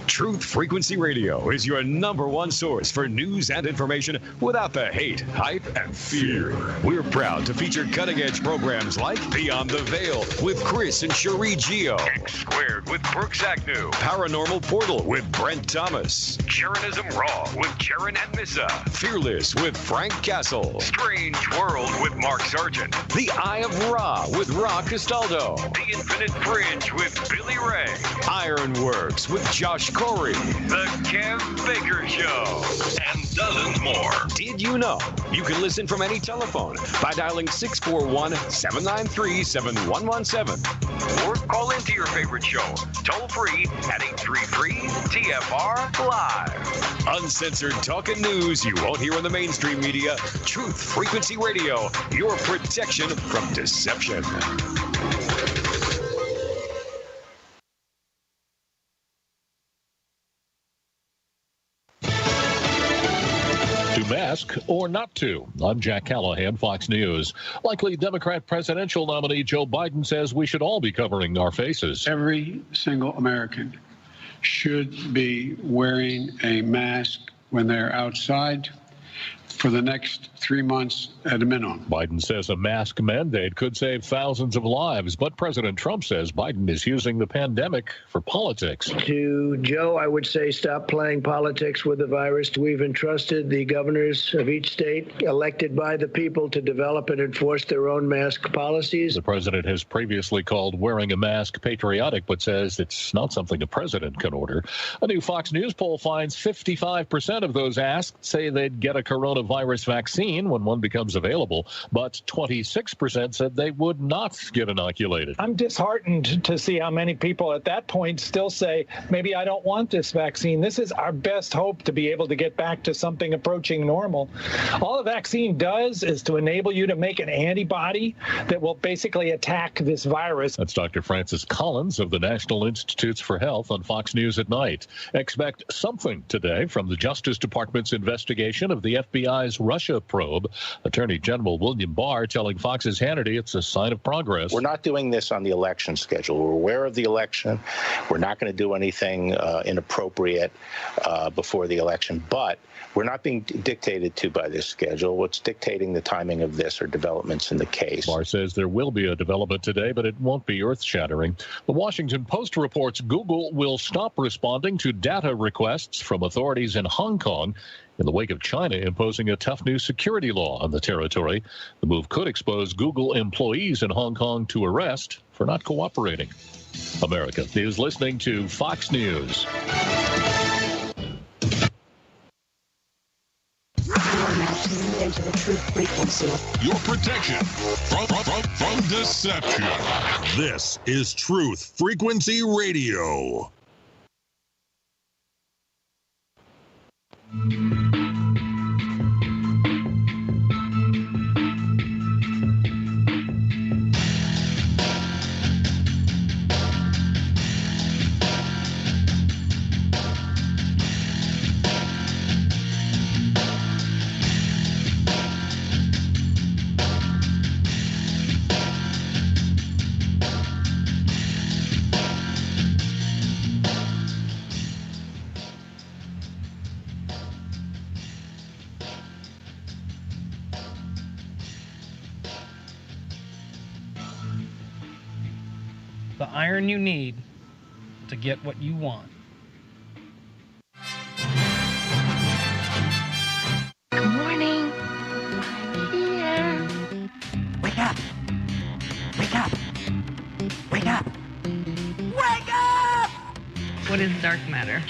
Speaker 19: Truth Frequency Radio is your #1 source for news and information without the hate, hype, and fear. We're proud to feature cutting-edge programs like Beyond the Veil with Chris and Cherie Geo, X Squared with Brooks Agnew, Paranormal Portal with Brent Thomas, Jaronism Raw with Jaron and Nissa, Fearless with Frank Castle, Strange World with Mark Sargent, The Eye of Ra with Ra Castaldo, The Infinite Fringe with Billy Ray, Ironworx with Josh Corey, The Kev Baker Show, and dozens more. Did you know you can listen from any telephone by dialing 641-793-7117 or call into your favorite show toll free at 833-TFR-LIVE. Uncensored talk and news you won't hear in the mainstream media. Truth Frequency Radio, your protection from deception.
Speaker 12: To mask or not to? I'm Jack Callahan, Fox News. Likely Democrat presidential nominee Joe Biden says we should all be covering our faces.
Speaker 20: Every single American should be wearing a mask when they're outside for the next 3 months at a minimum.
Speaker 12: Biden says a mask mandate could save thousands of lives, but President Trump says Biden is using the pandemic for politics.
Speaker 21: To Joe, I would say stop playing politics with the virus. We've entrusted the governors of each state elected by the people to develop and enforce their own mask policies.
Speaker 12: The president has previously called wearing a mask patriotic, but says it's not something a president can order. A new Fox News poll finds 55% of those asked say they'd get a coronavirus vaccine when one becomes available, but 26% said they would not get inoculated.
Speaker 22: I'm disheartened to see how many people at that point still say, maybe I don't want this vaccine. This is our best hope to be able to get back to something approaching normal. All a vaccine does is to enable you to make an antibody that will basically attack this virus.
Speaker 12: That's Dr. Francis Collins of the National Institutes for Health on Fox News at Night. Expect something today from the Justice Department's investigation of the FBI's Russia probe. Attorney General William Barr telling Fox's Hannity it's a sign of progress.
Speaker 23: We're not doing this on the election schedule. We're aware of the election. We're not going to do anything inappropriate before the election, but we're not being dictated to by this schedule. What's dictating the timing of this are developments in the case.
Speaker 12: Barr says there will be a development today, but it won't be earth-shattering. The Washington Post reports Google will stop responding to data requests from authorities in Hong Kong in the wake of China imposing a tough new security law on the territory. The move could expose Google employees in Hong Kong to arrest for not cooperating. America is listening to Fox News.
Speaker 11: Into the truth frequency.
Speaker 12: Your protection from deception. This is Truth Frequency Radio.
Speaker 1: the iron you need to get what you want.
Speaker 8: Good morning. I'm here. Wake up. Wake up. Wake up. Wake up!
Speaker 2: What is dark matter?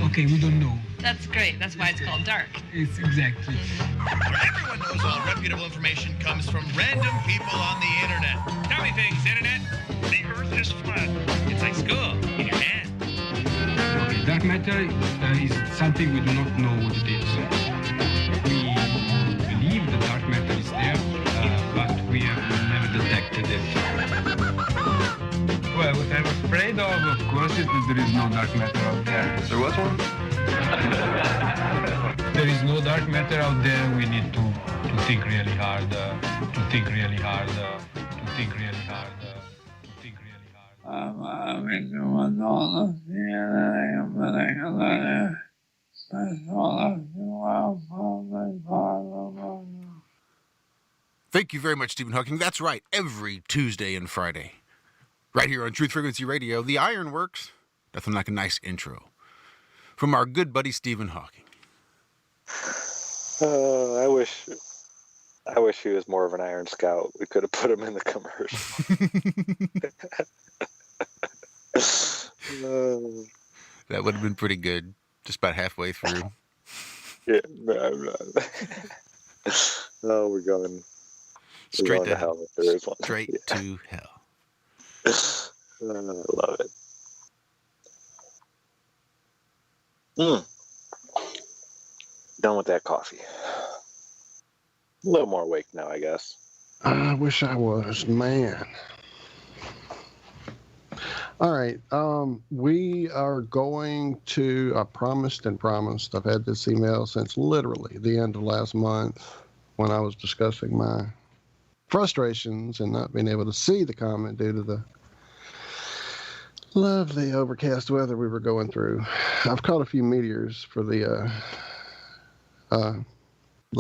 Speaker 6: Okay, we don't know.
Speaker 2: That's great. That's why it's called dark.
Speaker 6: It's exactly.
Speaker 24: Where everyone knows all reputable information comes from random people on the internet. Tell me things, internet. The earth is flat. It's like school in your hand.
Speaker 6: Okay, dark matter is something we do not know what it is. We believe the dark matter is there, but we have never detected it. Well, what I'm afraid of course, is that there is no dark matter out there. There was one? There is no dark matter out there. We need to think really hard, to think really hard, to think really hard, to think really hard.
Speaker 4: Thank you very much, Stephen Hawking. That's right, every Tuesday and Friday. Right here on Truth Frequency Radio, the Ironworks. Nothing like a nice intro from our good buddy Stephen Hawking.
Speaker 5: I wish he was more of an Iron Scout. We could have put him in the commercial.
Speaker 4: That would have been pretty good. Just about halfway through.
Speaker 5: Yeah. Oh, we're going
Speaker 4: straight
Speaker 5: to hell if there is one.
Speaker 4: Straight to hell.
Speaker 5: I love it. Done with that coffee. A little more awake now, I guess.
Speaker 3: I wish I was, man. All right. We are going to, I promised. I've had this email since literally the end of last month when I was discussing my frustrations and not being able to see the comment due to the lovely overcast weather we were going through. I've caught a few meteors for the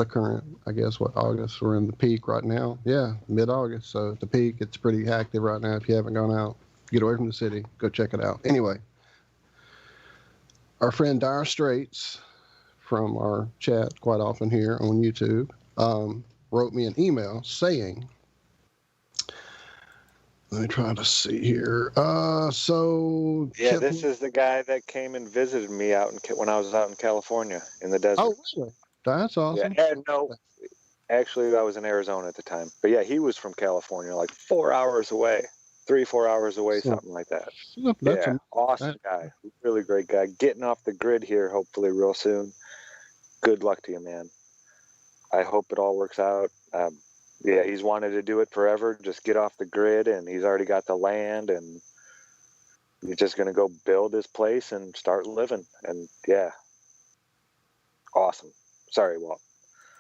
Speaker 3: current, I guess, August. We're in the peak right now. Yeah, mid-August. So at the peak, it's pretty active right now. If you haven't gone out, get away from the city, go check it out. Anyway, our friend Dire Straits from our chat quite often here on YouTube wrote me an email saying, let me try to see here.
Speaker 5: This is the guy that came and visited me when I was out in California in the desert.
Speaker 3: Oh, really? That's awesome.
Speaker 5: Yeah, no, actually, I was in Arizona at the time. But yeah, he was from California, like 4 hours away, 3-4 hours away, something like that.
Speaker 3: That's
Speaker 5: awesome guy, really great guy. Getting off the grid here, hopefully, real soon. Good luck to you, man. I hope it all works out. He's wanted to do it forever. Just get off the grid, and he's already got the land, and he's just going to go build his place and start living. And awesome. Sorry, Walt.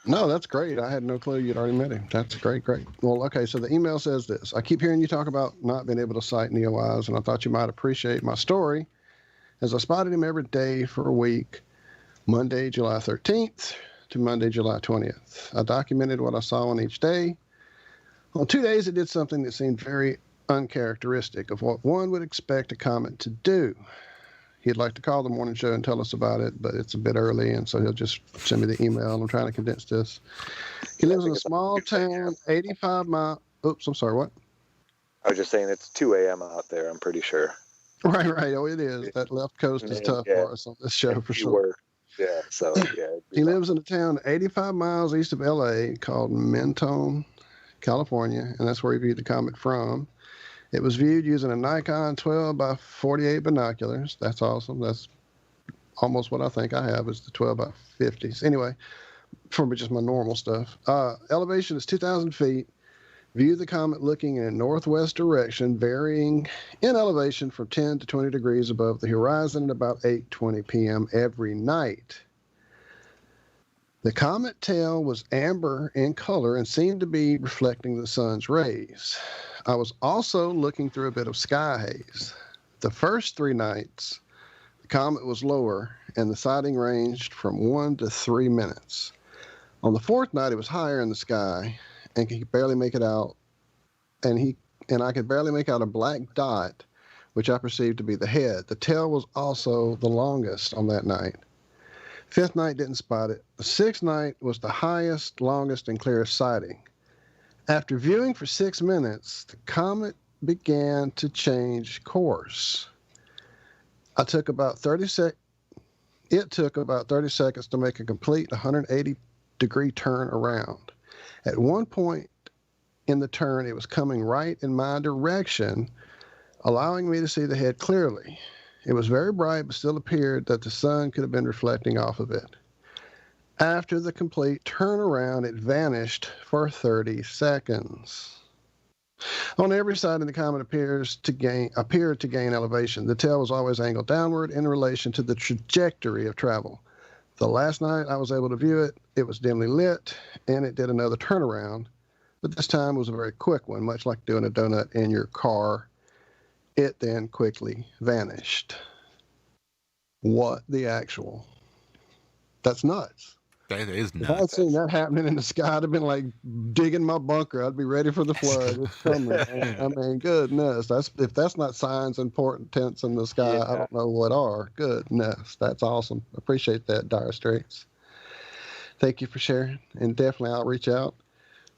Speaker 3: No, that's great. I had no clue you'd already met him. That's great. Well, okay, so the email says this. I keep hearing you talk about not being able to cite NEOIs, and I thought you might appreciate my story, as I spotted him every day for a week, Monday, July 13th to Monday, July 20th. I documented what I saw on each day. On 2 days, it did something that seemed very uncharacteristic of what one would expect a comet to do. He'd like to call the morning show and tell us about it, but it's a bit early, and so he'll just send me the email. I'm trying to condense this. He lives in a small town, 85 miles. Oops, I'm sorry, what?
Speaker 5: I was just saying it's 2 a.m. out there, I'm pretty sure.
Speaker 3: Right. Oh, it is. That left coast is tough for us on this show, for sure. He lives in a town 85 miles east of L.A. called Mentone, California, and that's where he viewed the comet from. It was viewed using a Nikon 12 by 48 binoculars. That's awesome. That's almost what I think I have is the 12 by 50s. Anyway, from just my normal stuff. Elevation is 2,000 feet. View the comet looking in a northwest direction, varying in elevation from 10 to 20 degrees above the horizon at about 8:20 p.m. every night. The comet tail was amber in color and seemed to be reflecting the sun's rays. I was also looking through a bit of sky haze. The first 3 nights, the comet was lower, and the sighting ranged from 1 to 3 minutes. On the 4th night, it was higher in the sky, and he could barely make it out. And he and I could barely make out a black dot, which I perceived to be the head. The tail was also the longest on that night. Fifth night, didn't spot it. The sixth night was the highest, longest, and clearest sighting. After viewing for 6 minutes, the comet began to change course. It took about 30 seconds to make a complete 180-degree turn around. At one point in the turn, it was coming right in my direction, allowing me to see the head clearly. It was very bright, but still appeared that the sun could have been reflecting off of it. After the complete turnaround, it vanished for 30 seconds. On every side of the comet appeared to gain elevation. The tail was always angled downward in relation to the trajectory of travel. The last night I was able to view it. It was dimly lit, and it did another turnaround, but this time was a very quick one, much like doing a donut in your car. It then quickly vanished. What the actual? That's nuts.
Speaker 4: That is nuts.
Speaker 3: If I'd seen that happening in the sky, I'd have been like digging my bunker. I'd be ready for the flood. It's coming. I mean, goodness. If that's not signs and portents in the sky, I don't know what are. Goodness. That's awesome. Appreciate that, Dire Straits. Thank you for sharing. And definitely I'll reach out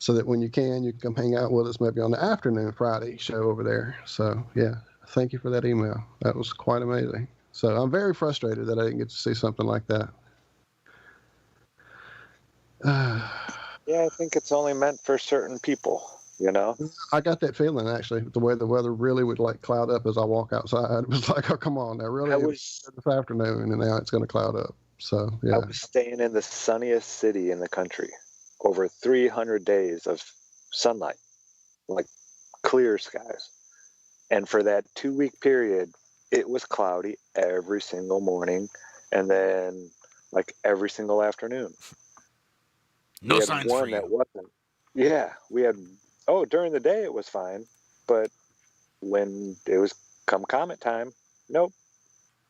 Speaker 3: so that when you can come hang out with us maybe on the afternoon Friday show over there. So, yeah, thank you for that email. That was quite amazing. So I'm very frustrated that I didn't get to see something like that.
Speaker 5: Yeah, I think it's only meant for certain people, you know?
Speaker 3: I got that feeling, actually, the way the weather really would like cloud up as I walk outside. It was like, oh, come on, now really this afternoon, and now it's going to cloud up. So, yeah.
Speaker 5: I was staying in the sunniest city in the country, over 300 days of sunlight, like clear skies. And for that 2-week period, it was cloudy every single morning and then like every single afternoon.
Speaker 4: No signs for you.
Speaker 5: That wasn't. Yeah, we had, during the day it was fine, but when it was come comet time, nope,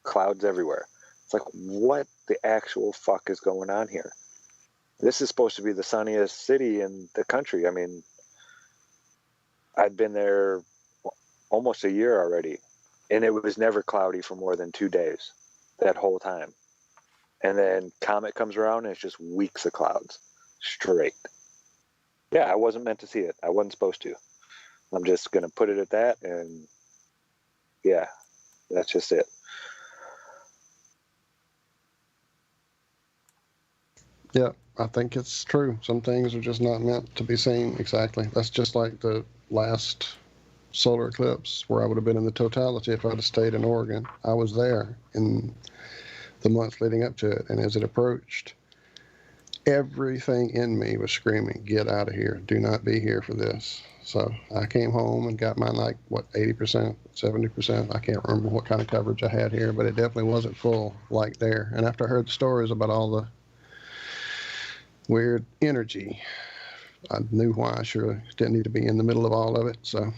Speaker 5: clouds everywhere. It's like, what the actual fuck is going on here? This is supposed to be the sunniest city in the country. I mean, I'd been there almost a year already, and it was never cloudy for more than 2 days that whole time. And then comet comes around, and it's just weeks of clouds straight. Yeah, I wasn't meant to see it. I wasn't supposed to. I'm just going to put it at that, and yeah, that's just it.
Speaker 3: Yeah, I think it's true. Some things are just not meant to be seen exactly. That's just like the last solar eclipse where I would have been in the totality if I'd have stayed in Oregon. I was there in the months leading up to it, and as it approached, everything in me was screaming, get out of here. Do not be here for this. So I came home and got mine like, 80%, 70%. I can't remember what kind of coverage I had here, but it definitely wasn't full like there. And after I heard the stories about all the weird energy, I knew why I surely didn't need to be in the middle of all of it. So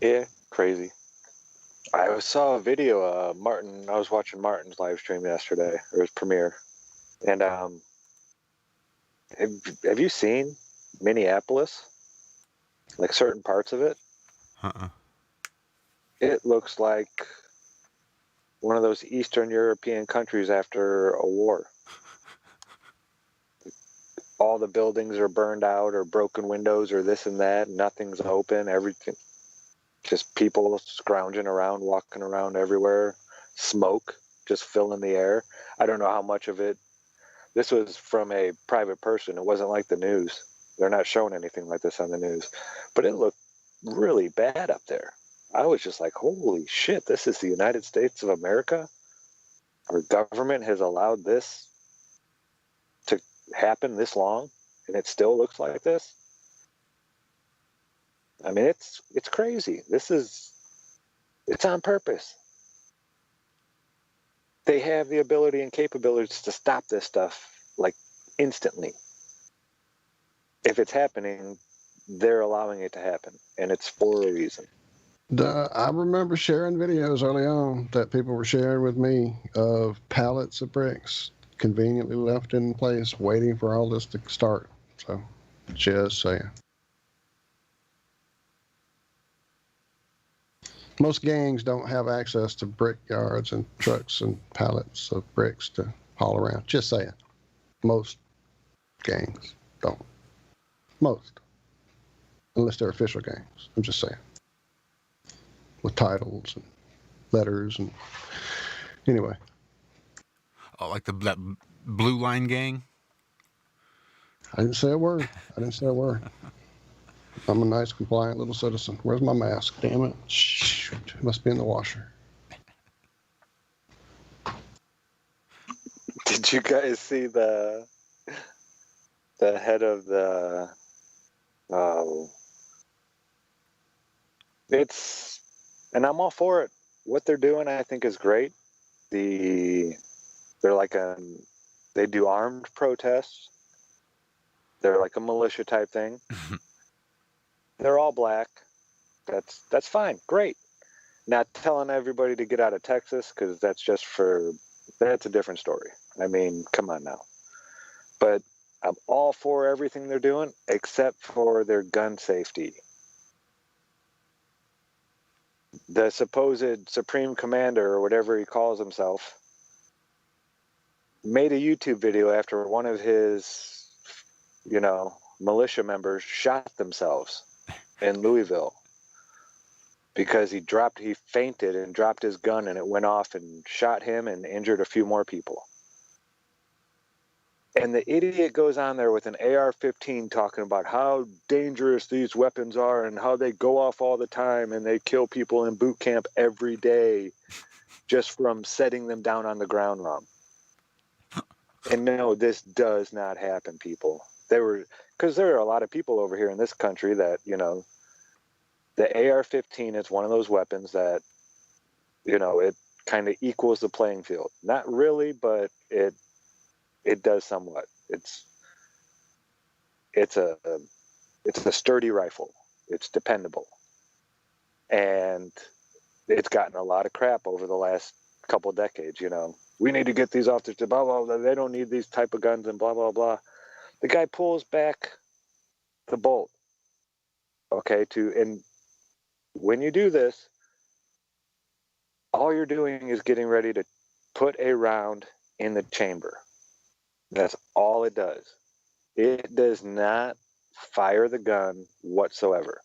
Speaker 5: yeah, crazy. I saw a video of Martin. I was watching Martin's live stream yesterday, or his premiere, and have you seen Minneapolis? Like certain parts of it? It looks like one of those Eastern European countries after a war. All the buildings are burned out or broken windows or this and that. Nothing's open. Everything, just people scrounging around, walking around everywhere. Smoke just filling the air. I don't know how much of it. This was from a private person. It wasn't like the news. They're not showing anything like this on the news. But it looked really bad up there. I was just like, holy shit, this is the United States of America? Our government has allowed this to happen this long, and it still looks like this? I mean, it's crazy. It's on purpose. They have the ability and capabilities to stop this stuff, like, instantly. If it's happening, they're allowing it to happen, and it's for a reason.
Speaker 3: I remember sharing videos early on that people were sharing with me of pallets of bricks conveniently left in place, waiting for all this to start. So, just saying. Most gangs don't have access to brick yards and trucks and pallets of bricks to haul around. Just saying. Most gangs don't. Most. Unless they're official gangs. I'm just saying. With titles and letters and... Anyway.
Speaker 4: Oh, like that Blue Line gang?
Speaker 3: I didn't say a word. I'm a nice, compliant little citizen. Where's my mask? Damn it. Shoot. It must be in the washer.
Speaker 5: Did you guys see the head of the... And I'm all for it. What they're doing, I think, is great. They're like they do armed protests. They're like a militia type thing. They're all black. That's fine. Great. Not telling everybody to get out of Texas, because that's a different story. I mean, come on now. But I'm all for everything they're doing, except for their gun safety. The supposed Supreme Commander, or whatever he calls himself, made a YouTube video after one of his, militia members shot themselves in Louisville because he fainted and dropped his gun, and it went off and shot him and injured a few more people. And the idiot goes on there with an AR-15 talking about how dangerous these weapons are and how they go off all the time and they kill people in boot camp every day just from setting them down on the ground wrong. And no, this does not happen, people. Because there are a lot of people over here in this country that, the AR-15 is one of those weapons that, it kind of equals the playing field. Not really, but it does somewhat. It's a sturdy rifle. It's dependable. And it's gotten a lot of crap over the last couple decades, We need to get these off the blah, blah, blah. They don't need these type of guns and blah, blah, blah. The guy pulls back the bolt. Okay, and when you do this, all you're doing is getting ready to put a round in the chamber. That's all it does. It does not fire the gun whatsoever.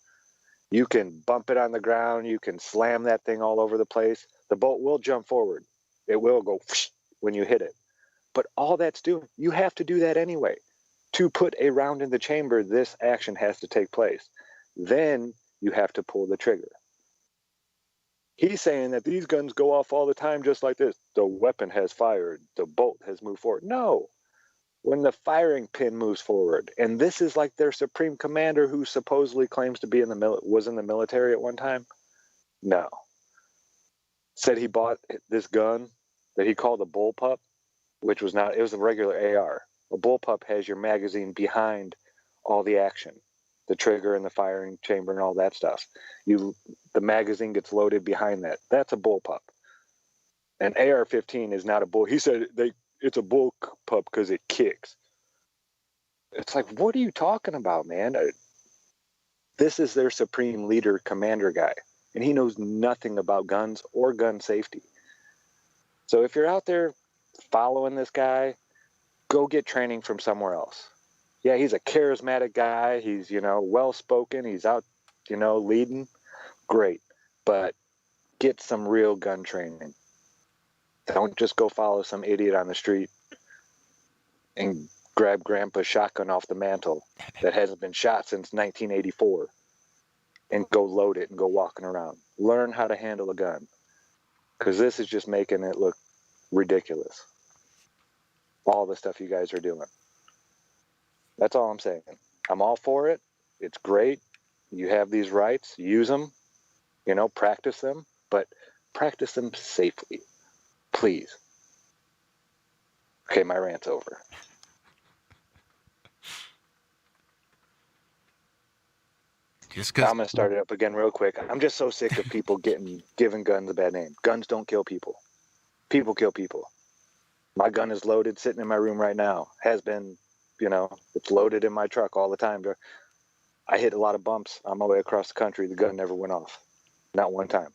Speaker 5: You can bump it on the ground. You can slam that thing all over the place. The bolt will jump forward. It will go when you hit it. But all that's doing, you have to do that anyway. To put a round in the chamber, this action has to take place. Then you have to pull the trigger. He's saying that these guns go off all the time just like this. The weapon has fired. The bolt has moved forward. No. When the firing pin moves forward, and this is like their supreme commander who supposedly claims to be was in the military at one time. No. Said he bought this gun that he called a bullpup, which was not, it was a regular AR. A bullpup has your magazine behind all the action, the trigger and the firing chamber and all that stuff. The magazine gets loaded behind that. That's a bullpup. An AR-15 is not a bull. He said it's a bullpup because it kicks. It's like, what are you talking about, man? This is their supreme leader, commander guy, and he knows nothing about guns or gun safety. So if you're out there following this guy, go get training from somewhere else. Yeah, he's a charismatic guy. He's, well-spoken. He's out, leading. Great. But get some real gun training. Don't just go follow some idiot on the street and grab grandpa's shotgun off the mantle that hasn't been shot since 1984 and go load it and go walking around. Learn how to handle a gun, because this is just making it look ridiculous. All the stuff you guys are doing. That's all I'm saying. I'm all for it. It's great. You have these rights. Use them. Practice them. But practice them safely. Please. Okay, my rant's over. I'm going to start it up again real quick. I'm just so sick of people giving guns a bad name. Guns don't kill people. People kill people. My gun is loaded, sitting in my room right now. Has been, it's loaded in my truck all the time. I hit a lot of bumps on my way across the country. The gun never went off. Not one time.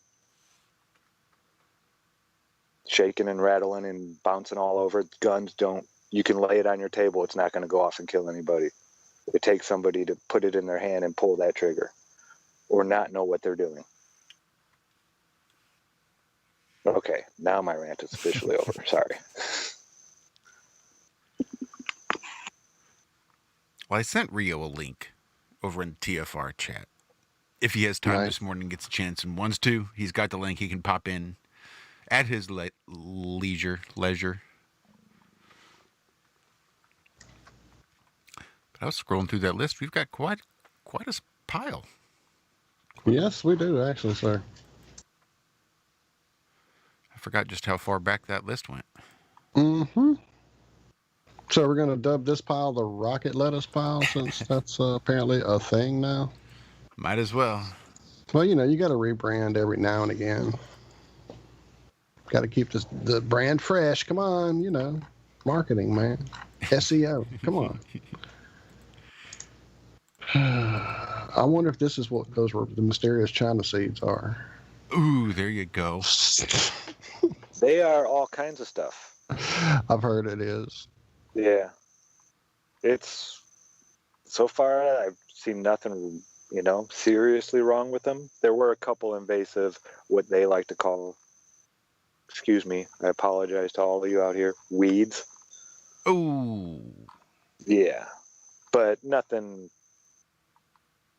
Speaker 5: Shaking and rattling and bouncing all over. Guns don't, you can lay it on your table. It's not going to go off and kill anybody. It takes somebody to put it in their hand and pull that trigger or not know what they're doing. Okay, now my rant is officially over. Sorry.
Speaker 4: Well, I sent Rio a link over in the TFR chat. If he has time this morning, gets a chance and wants to, he's got the link. He can pop in at his leisure. But I was scrolling through that list. We've got quite a pile.
Speaker 3: Yes, we do, actually, sir.
Speaker 4: I forgot just how far back that list went.
Speaker 3: Mm-hmm. So we're going to dub this pile the rocket lettuce pile, since that's apparently a thing now?
Speaker 4: Might as well.
Speaker 3: Well, you got to rebrand every now and again. Got to keep the brand fresh. Come on, marketing, man. SEO. Come on. I wonder if this is what the mysterious China seeds are.
Speaker 4: Ooh, there you go.
Speaker 5: They are all kinds of stuff.
Speaker 3: I've heard it is.
Speaker 5: Yeah. It's, so far, I've seen nothing, seriously wrong with them. There were a couple invasive, what they like to call, excuse me, I apologize to all of you out here, weeds.
Speaker 4: Ooh.
Speaker 5: Yeah. But nothing,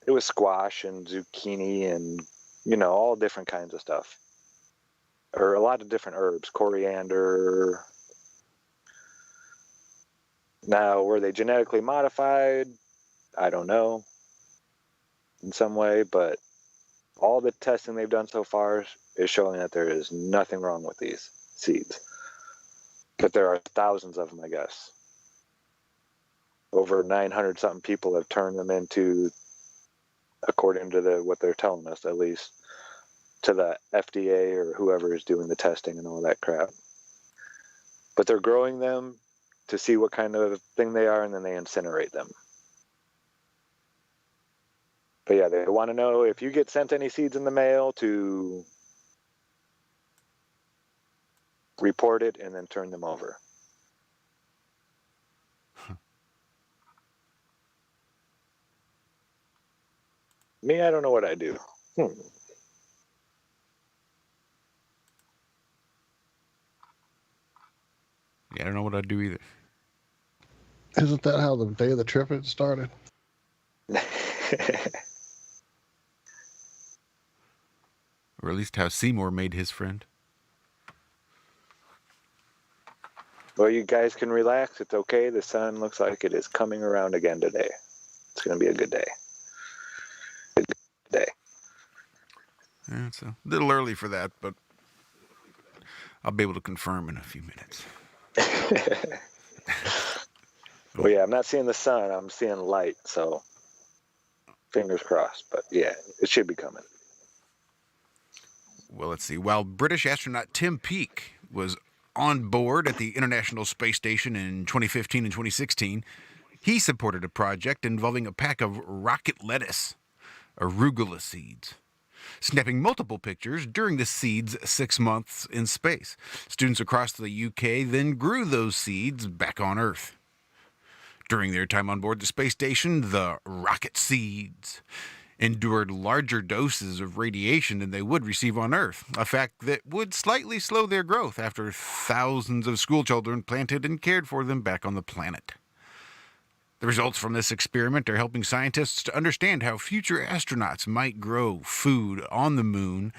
Speaker 5: it was squash and zucchini and, all different kinds of stuff. Or a lot of different herbs, coriander. Now, were they genetically modified? I don't know. In some way, but all the testing they've done so far is showing that there is nothing wrong with these seeds. But there are thousands of them, I guess. Over 900 something people have turned them into, according to what they're telling us at least, to the FDA or whoever is doing the testing and all that crap. But they're growing them to see what kind of thing they are, and then they incinerate them. But yeah, they want to know if you get sent any seeds in the mail to report it and then turn them over. Me, I don't know what I do.
Speaker 4: Yeah, I don't know what I'd do either.
Speaker 3: Isn't that how the day of the trip started?
Speaker 4: Or at least how Seymour made his friend.
Speaker 5: Well, you guys can relax. It's okay. The sun looks like it is coming around again today. It's going to be a good day. Good day.
Speaker 4: Yeah, it's a little early for that, but I'll be able to confirm in a few minutes.
Speaker 5: Well, yeah, I'm not seeing the sun. I'm seeing light, so fingers crossed. But yeah, it should be coming.
Speaker 4: Well, let's see. While British astronaut Tim Peake was on board at the International Space Station in 2015 and 2016, he supported a project involving a pack of rocket lettuce, arugula seeds, snapping multiple pictures during the seeds' 6 months in space. Students across the UK then grew those seeds back on Earth. During their time on board the space station, the rocket seeds endured larger doses of radiation than they would receive on Earth, a fact that would slightly slow their growth after thousands of schoolchildren planted and cared for them back on the planet. The results from this experiment are helping scientists to understand how future astronauts might grow food on the moon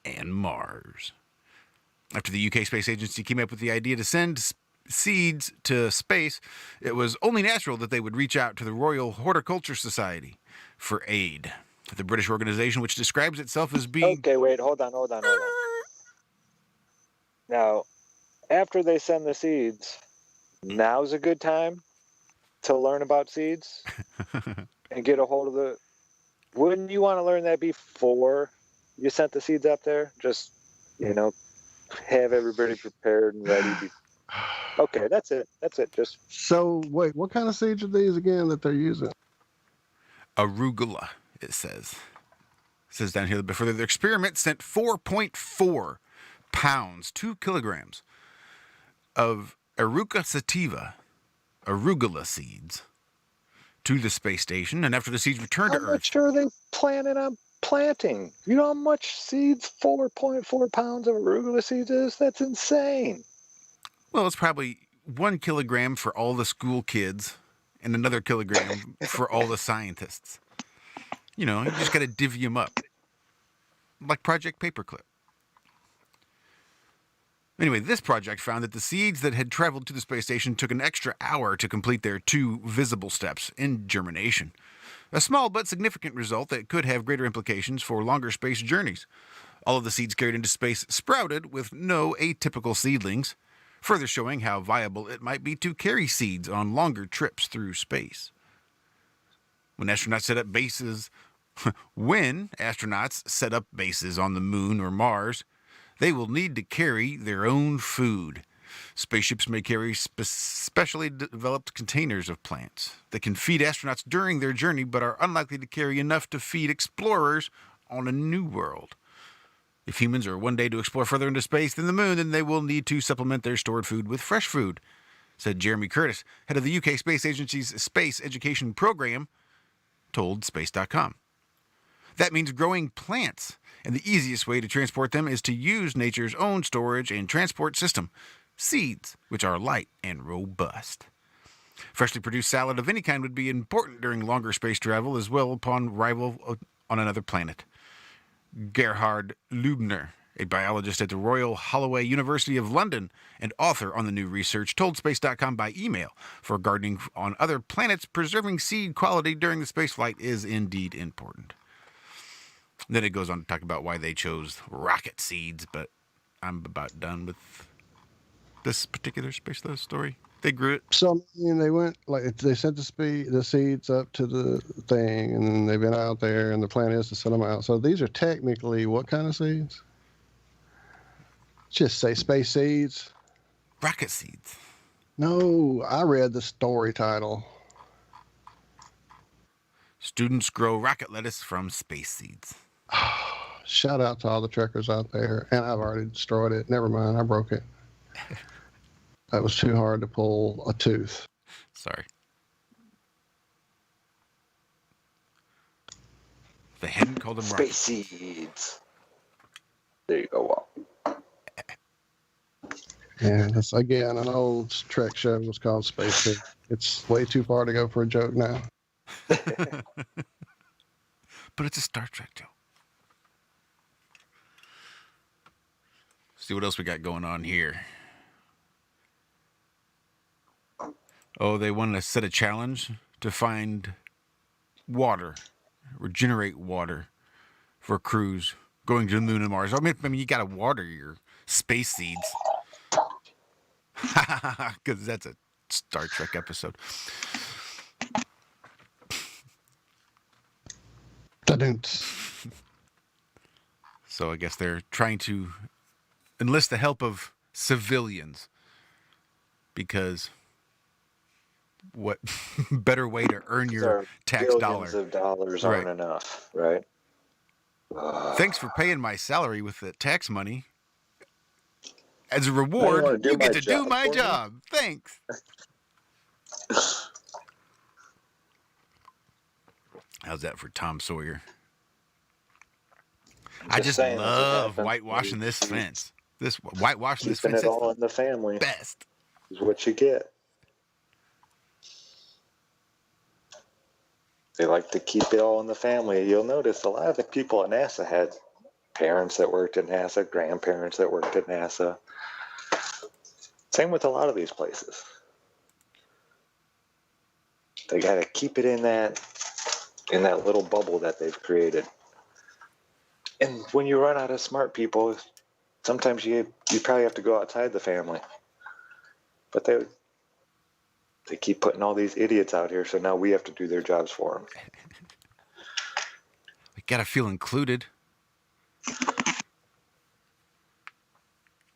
Speaker 4: and Mars. After the UK Space Agency came up with the idea to send seeds to space, it was only natural that they would reach out to the Royal Horticulture Society for aid. The British organization, which describes itself as being...
Speaker 5: Okay, wait, hold on. Now, after they send the seeds, now's a good time to learn about seeds and get a hold of the... Wouldn't you want to learn that before you sent the seeds up there? Just, have everybody prepared and ready. Okay, that's it. That's it. Just
Speaker 3: So, wait, what kind of seeds are these again that they're using?
Speaker 4: Arugula, it says. It says down here that before their experiment sent 4.4 pounds, 2 kilograms of Aruca sativa, arugula seeds, to the space station. And after the seeds returned
Speaker 5: how
Speaker 4: to Earth.
Speaker 5: much are they planning on planting? You know how much seeds 4.4 pounds of arugula seeds is? That's insane.
Speaker 4: Well, it's probably 1 kilogram for all the school kids and another kilogram for all the scientists. You know, you just got to divvy them up. Like Project Paperclip. Anyway, this project found that the seeds that had traveled to the space station took an extra hour to complete their 2 visible steps in germination. A small but significant result that could have greater implications for longer space journeys. All of the seeds carried into space sprouted with no atypical seedlings, further showing how viable it might be to carry seeds on longer trips through space. When astronauts set up bases on the moon or Mars, they will need to carry their own food. Spaceships may carry specially developed containers of plants that can feed astronauts during their journey, but are unlikely to carry enough to feed explorers on a new world. If humans are one day to explore further into space than the moon, then they will need to supplement their stored food with fresh food, said Jeremy Curtis, head of the UK Space Agency's Space Education Program, told Space.com. That means growing plants, and the easiest way to transport them is to use nature's own storage and transport system, seeds, which are light and robust. Freshly produced salad of any kind would be important during longer space travel as well upon arrival on another planet. Gerhard Lubner, a biologist at the Royal Holloway University of London and author on the new research, told Space.com by email, for gardening on other planets, preserving seed quality during the spaceflight is indeed important. Then it goes on to talk about why they chose rocket seeds, but I'm about done with this particular space story. They grew it.
Speaker 3: So, they went, they sent the seeds up to the thing, and then they've been out there, and the plan is to send them out. So these are technically what kind of seeds? Just say space seeds.
Speaker 4: Rocket seeds.
Speaker 3: No, I read the story title.
Speaker 4: Students grow rocket lettuce from space seeds.
Speaker 3: Shout out to all the trekkers out there. And I've already destroyed it. Never mind, I broke it. That was too hard to pull a tooth.
Speaker 4: Sorry. They hadn't called them rocket
Speaker 5: seeds. There you go.
Speaker 3: Yeah, that's again an old Trek show was called Space Seeds. It's way too far to go for a joke now.
Speaker 4: But it's a Star Trek joke. See what else we got going on here. Oh, they want to set a challenge to find water, regenerate water for crews going to the moon and Mars. I mean you got to water your space seeds. Because that's a Star Trek episode. So I guess they're trying to enlist the help of civilians, because what better way to earn your tax dollar?
Speaker 5: Billions of dollars aren't enough, right?
Speaker 4: Thanks for paying my salary with the tax money. As a reward, you get to do my job. Thanks. How's that for Tom Sawyer? I just love whitewashing this fence. Whitewashing this fence.
Speaker 5: Keeping it all in the family.
Speaker 4: Best.
Speaker 5: Is what you get. They like to keep it all in the family. You'll notice a lot of the people at NASA had parents that worked at NASA, grandparents that worked at NASA. Same with a lot of these places. They got to keep it in that little bubble that they've created. And when you run out of smart people, sometimes you probably have to go outside the family. But they keep putting all these idiots out here, so now we have to do their jobs for them.
Speaker 4: We got to feel included.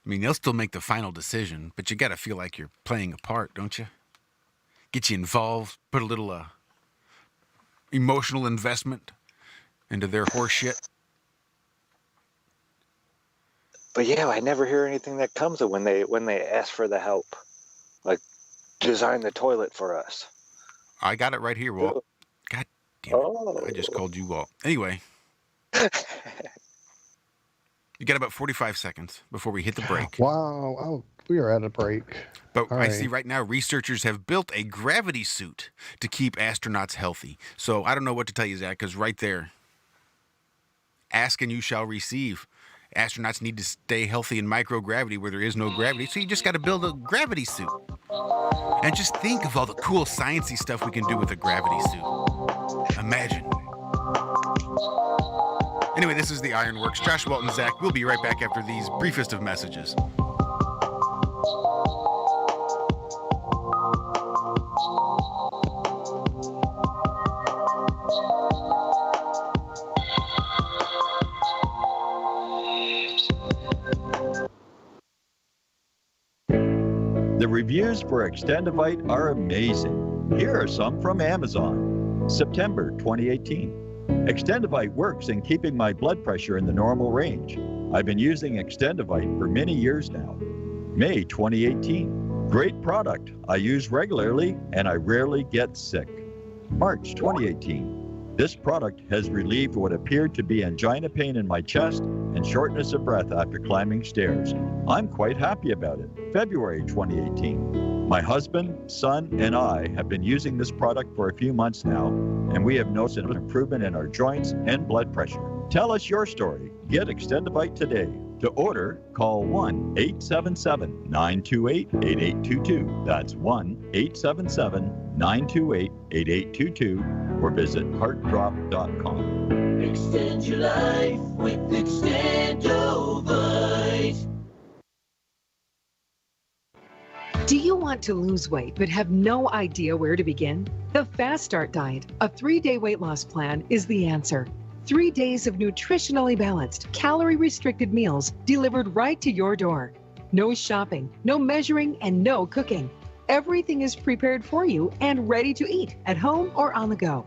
Speaker 4: I mean, they'll still make the final decision, but you got to feel like you're playing a part, don't you? Get you involved, put a little emotional investment into their horse shit.
Speaker 5: But yeah, I never hear anything that comes of when they ask for the help. Like, design the toilet for us.
Speaker 4: I got it right here, Walt. God damn it. I just called you Walt. Anyway. You got about 45 seconds before we hit the break.
Speaker 3: Wow. Oh, we are at a break.
Speaker 4: But
Speaker 3: All
Speaker 4: I
Speaker 3: right.
Speaker 4: see right now researchers have built a gravity suit to keep astronauts healthy. So I don't know what to tell you, Zach, because right there, ask and you shall receive. Astronauts need to stay healthy in microgravity where there is no gravity. So you just got to build a gravity suit. And just think of all the cool sciencey stuff we can do with a gravity suit. Imagine. Anyway, this is the Ironworks. Josh, Walt, and Zach. We'll be right back after these briefest of messages.
Speaker 7: The reviews for Extendivite are amazing. Here are some from Amazon. September 2018. Extendivite works in keeping my blood pressure in the normal range. I've been using Extendivite for many years now. May 2018. Great product. I use regularly and I rarely get sick. March 2018. This product has relieved what appeared to be angina pain in my chest and shortness of breath after climbing stairs. I'm quite happy about it. February 2018. My husband, son, and I have been using this product for a few months now, and we have noticed an improvement in our joints and blood pressure. Tell us your story. Get Extendivite today. To order, call 1-877-928-8822. That's 1-877-928-8822 or visit heartdrop.com.
Speaker 8: Extend your life with Extendovite.
Speaker 9: Do you want to lose weight but have no idea where to begin? The Fast Start Diet, a 3-day weight loss plan, is the answer. 3 days of nutritionally balanced, calorie-restricted meals delivered right to your door. No shopping, no measuring, and no cooking. Everything is prepared for you and ready to eat at home or on the go.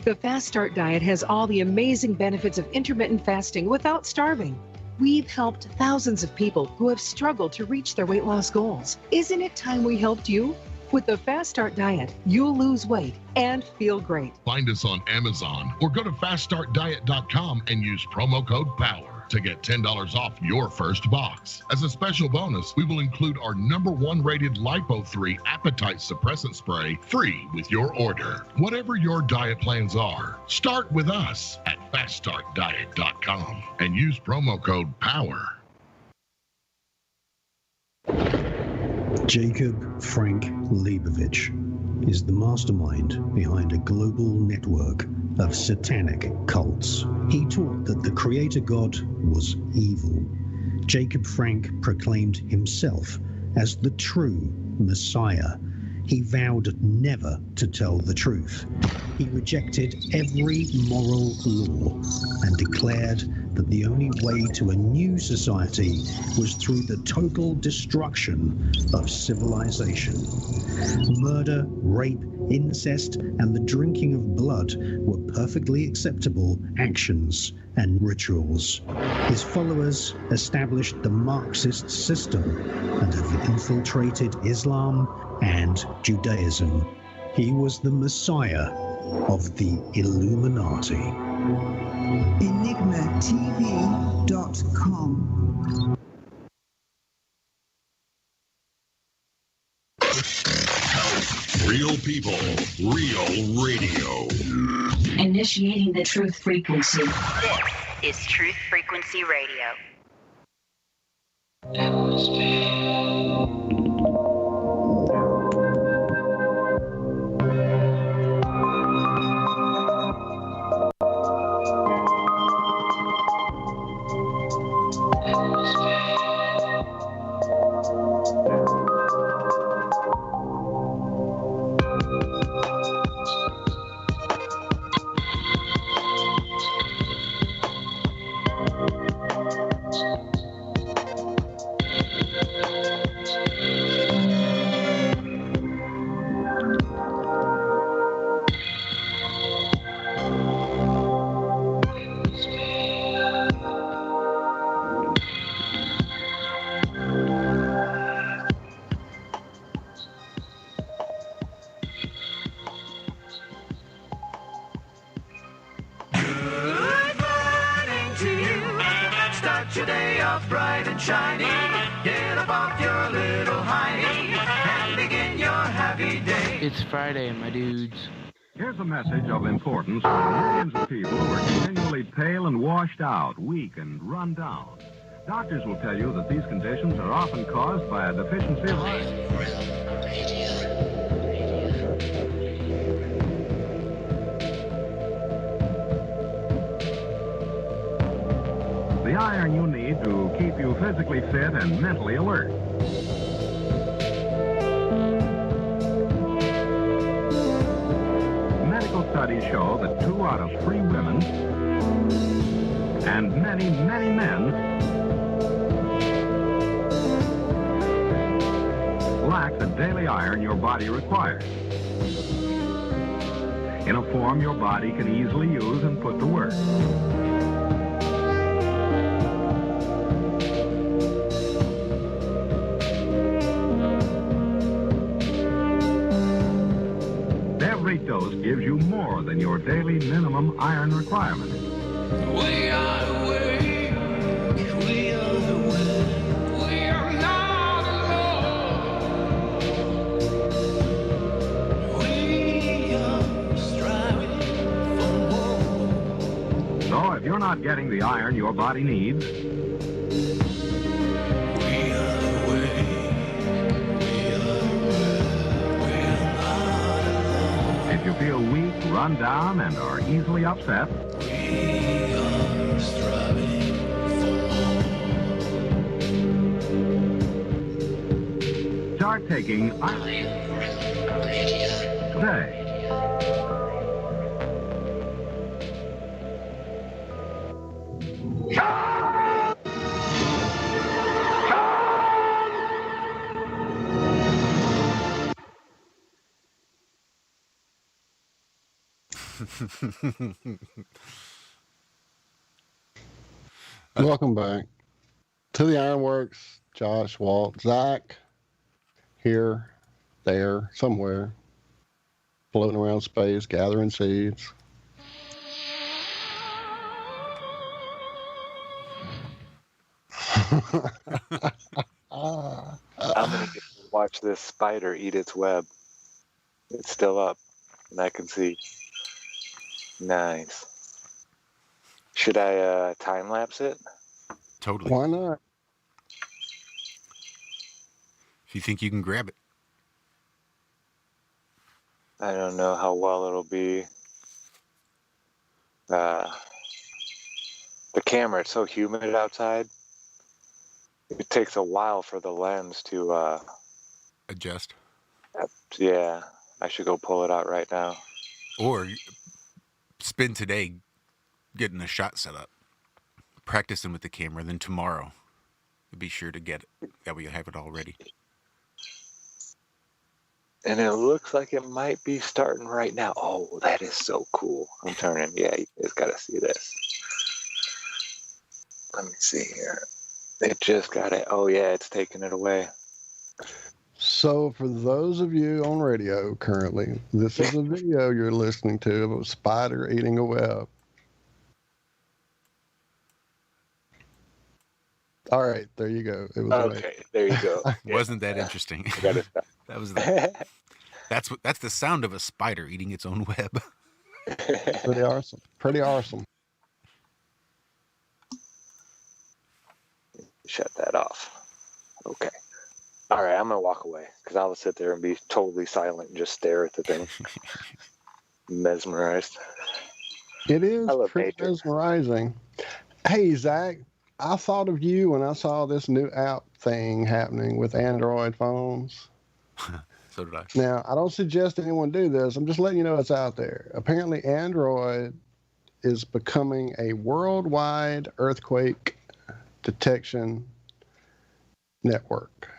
Speaker 9: The Fast Start Diet has all the amazing benefits of intermittent fasting without starving. We've helped thousands of people who have struggled to reach their weight loss goals. Isn't it time we helped you? With the Fast Start Diet, you'll lose weight and feel great.
Speaker 10: Find us on Amazon or go to faststartdiet.com and use promo code POWER to get $10 off your first box. As a special bonus, we will include our #1 rated Lipo3 appetite suppressant spray free with your order. Whatever your diet plans are, start with us at faststartdiet.com and use promo code POWER.
Speaker 13: Jacob Frank Leibovich is the mastermind behind a global network of satanic cults. He taught that the Creator God was evil. Jacob Frank proclaimed himself as the true Messiah. He vowed never to tell the truth. He rejected every moral law and declared that the only way to a new society was through the total destruction of civilization. Murder, rape, incest, and the drinking of blood were perfectly acceptable actions and rituals. His followers established the Marxist system and have infiltrated Islam and Judaism. He was the Messiah of the Illuminati.
Speaker 25: EnigmaTV.com.
Speaker 10: Real people, real radio.
Speaker 11: Initiating the truth frequency.
Speaker 26: This is Truth Frequency Radio.
Speaker 8: bright and shiny. Get up off your little hiney and begin your happy day.
Speaker 14: It's Friday, my dudes.
Speaker 15: Here's a message of importance for millions of people who are continually pale and washed out, weak and run down. Doctors will tell you that these conditions are often caused by a deficiency of iron. The iron you need to keep you physically fit and mentally alert. Medical studies show that 2 out of 3 women and many, many men lack the daily iron your body requires in a form your body can easily use and put to work. Every dose gives you more than your daily minimum iron requirement.
Speaker 8: We are awake, we are awake, we are not alone. We are striving for more.
Speaker 15: So if you're not getting the iron your body needs, if you feel weak, run down, and are easily upset, start taking iron today.
Speaker 3: Welcome back to the Ironworks. Josh, Walt, Zach, here, there, somewhere, floating around space, gathering seeds.
Speaker 5: I'm gonna get to watch this spider eat its web. It's still up, and I can see. Nice. Should I time lapse it?
Speaker 4: Totally.
Speaker 3: Why not?
Speaker 4: If you think you can grab it.
Speaker 5: I don't know how well it'll be. The camera, it's so humid outside. It takes a while for the lens to
Speaker 4: adjust.
Speaker 5: Yeah, I should go pull it out right now.
Speaker 4: Or spend today getting a shot set up, practicing with the camera, then tomorrow be sure to get it. That way you have it all ready.
Speaker 5: And it looks like it might be starting right now. Oh, that is so cool. I'm turning. Yeah, you guys got to see this. Let me see here. It just got it. Oh, yeah, it's taking it away.
Speaker 3: So for those of you on radio currently, this is a video you're listening to of a spider eating a web. All right, there you go. It was
Speaker 5: okay, there you go.
Speaker 4: Wasn't that interesting? That was that's the sound of a spider eating its own web.
Speaker 3: Pretty awesome. Pretty awesome.
Speaker 5: Shut that off. Okay. All right, I'm going to walk away because I will sit there and be totally silent and just stare at the thing. Mesmerized.
Speaker 3: It is pretty mesmerizing. Hey, Zach, I thought of you when I saw this new app thing happening with Android phones.
Speaker 4: So did I.
Speaker 3: Now, I don't suggest anyone do this. I'm just letting you know it's out there. Apparently, Android is becoming a worldwide earthquake detection network.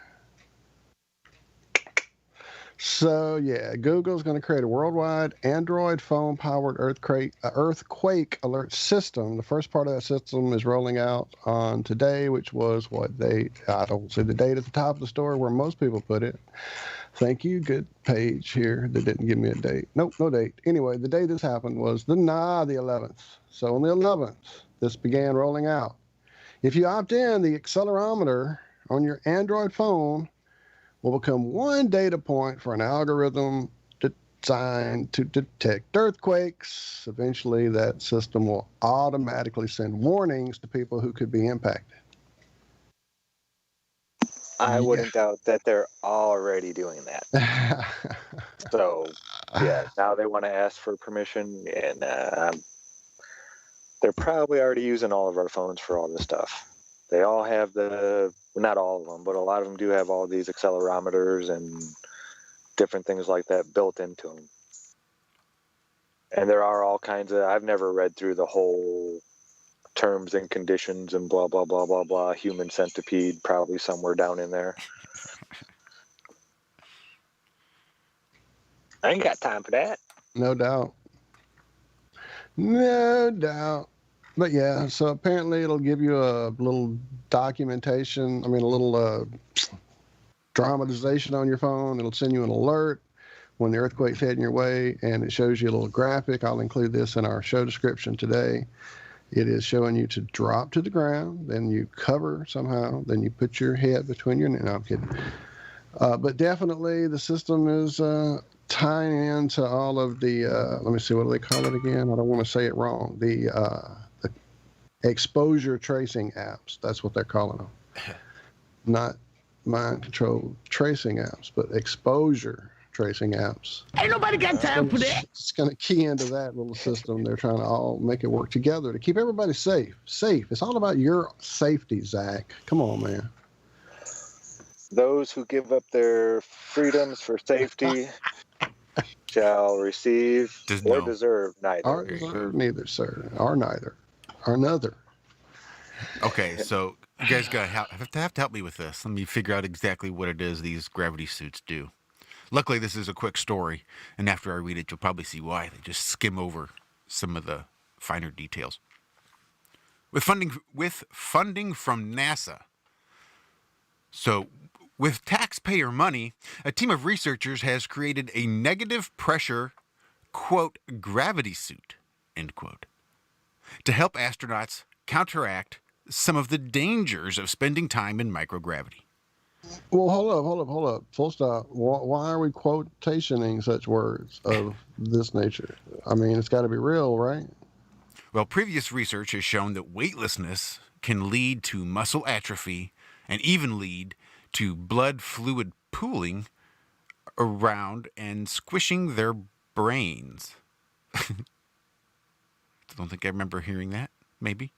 Speaker 3: So, yeah, Google's going to create a worldwide Android phone-powered earthquake alert system. The first part of that system is rolling out on today, which was I don't see the date at the top of the story where most people put it. Thank you. Good page here that didn't give me a date. Nope, no date. Anyway, the day this happened was the 11th. So on the 11th, this began rolling out. If you opt in, the accelerometer on your Android phone will become one data point for an algorithm designed to detect earthquakes. Eventually, that system will automatically send warnings to people who could be impacted.
Speaker 5: I wouldn't doubt that they're already doing that. So, yeah, now they want to ask for permission, and they're probably already using all of our phones for all this stuff. They all have not all of them, but a lot of them do have all these accelerometers and different things like that built into them. And there are all kinds of, I've never read through the whole terms and conditions and blah, blah, blah, blah, blah. Human centipede, probably somewhere down in there. I ain't got time for that.
Speaker 3: No doubt. No doubt. But yeah, so apparently it'll give you a little documentation, a little dramatization on your phone. It'll send you an alert when the earthquake's heading your way, and it shows you a little graphic. I'll include this in our show description today. It is showing you to drop to the ground, then you cover somehow, then you put your head between your... No, I'm kidding. But definitely the system is tying into all of the... let me see, what do they call it again? I don't want to say it wrong. The exposure tracing apps. That's what they're calling them. Not mind control tracing apps, but exposure tracing apps.
Speaker 8: Ain't nobody got time for that.
Speaker 3: It's going to key into that little system. They're trying to all make it work together to keep everybody safe. Safe. It's all about your safety, Zach. Come on, man.
Speaker 5: Those who give up their freedoms for safety shall receive or deserve neither.
Speaker 3: Or deserve neither, sir. Or neither. Or another.
Speaker 4: Okay, so you guys have to help me with this. Let me figure out exactly what it is these gravity suits do. Luckily, this is a quick story, and after I read it, you'll probably see why. They just skim over some of the finer details. With funding from NASA. So, with taxpayer money, a team of researchers has created a negative pressure, quote, gravity suit, end quote, to help astronauts counteract some of the dangers of spending time in microgravity.
Speaker 3: Well, hold up. Full stop. Why are we quotationing such words of this nature? I mean, it's got to be real, right?
Speaker 4: Well, previous research has shown that weightlessness can lead to muscle atrophy and even lead to blood fluid pooling around and squishing their brains. Don't think I remember hearing that. Maybe.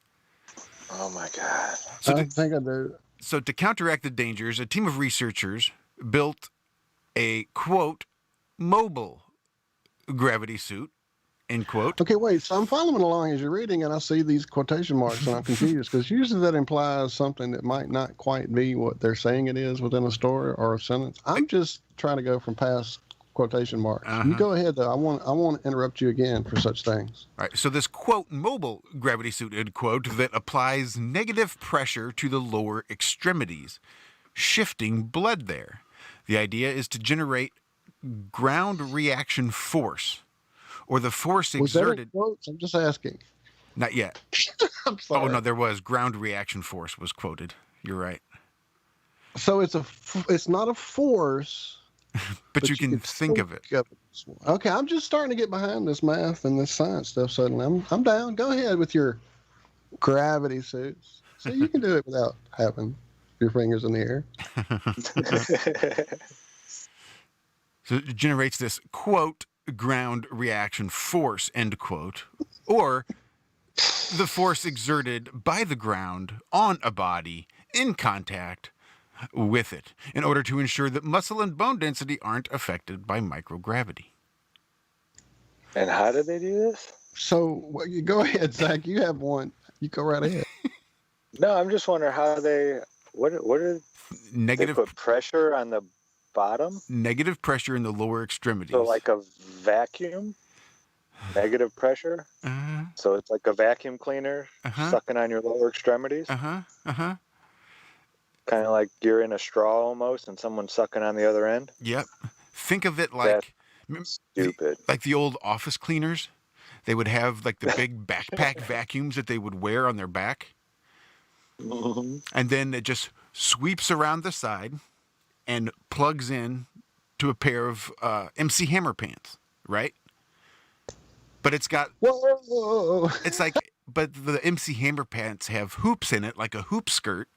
Speaker 5: Oh my God.
Speaker 3: I think I do.
Speaker 4: So to counteract the dangers, a team of researchers built a, quote, mobile gravity suit, end quote.
Speaker 3: Okay, wait. So I'm following along as you're reading, and I see these quotation marks, and I'm confused because usually that implies something that might not quite be what they're saying it is within a story or a sentence. I'm just trying to go from past quotation marks. You go ahead, though. I want to interrupt you again for such things.
Speaker 4: All right. So this, quote, mobile gravity suit, end quote, that applies negative pressure to the lower extremities, shifting blood there. The idea is to generate ground reaction force, or the force exerted.
Speaker 3: Was that in quotes? I'm just asking.
Speaker 4: Not yet.
Speaker 3: I'm sorry.
Speaker 4: Oh, no, there was. Ground reaction force was quoted. You're right.
Speaker 3: So it's not a force.
Speaker 4: but you can think of it.
Speaker 3: Okay, I'm just starting to get behind this math and this science stuff suddenly. I'm down. Go ahead with your gravity suits. So you can do it without having your fingers in the air.
Speaker 4: So it generates this, quote, ground reaction force, end quote, or the force exerted by the ground on a body in contact with it in order to ensure that muscle and bone density aren't affected by microgravity.
Speaker 5: And how do they do this?
Speaker 3: So you go ahead, Zach. You have one. You go right ahead.
Speaker 5: No, I'm just wondering how what are
Speaker 4: negative,
Speaker 5: they put pressure on the bottom?
Speaker 4: Negative pressure in the lower extremities.
Speaker 5: So like a vacuum? Negative pressure? So it's like a vacuum cleaner sucking on your lower extremities? Kind of like you're in a straw almost and someone's sucking on the other end?
Speaker 4: Yep. Think of it like...
Speaker 5: Stupid.
Speaker 4: Like the old office cleaners. They would have like the big backpack vacuums that they would wear on their back. And then it just sweeps around the side and plugs in to a pair of MC Hammer pants, right? But it's got...
Speaker 3: Whoa!
Speaker 4: It's like... But the MC Hammer pants have hoops in it, like a hoop skirt.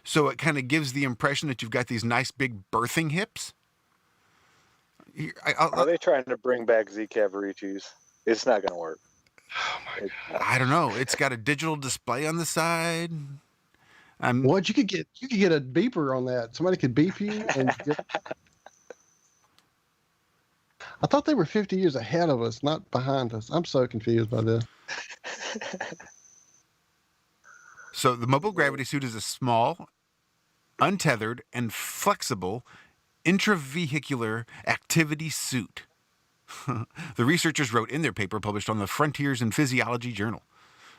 Speaker 4: So it kind of gives the impression that you've got these nice big birthing hips.
Speaker 5: Are they trying to bring back Z Cavaricis? It's not going to work.
Speaker 4: Oh my God. I don't know. It's got a digital display on the side.
Speaker 3: What you could get a beeper on that. Somebody could beep you. I thought they were 50 years ahead of us, not behind us. I'm so confused by this.
Speaker 4: So the mobile gravity suit is a small, untethered, and flexible intravehicular activity suit. The researchers wrote in their paper published on the Frontiers in Physiology journal.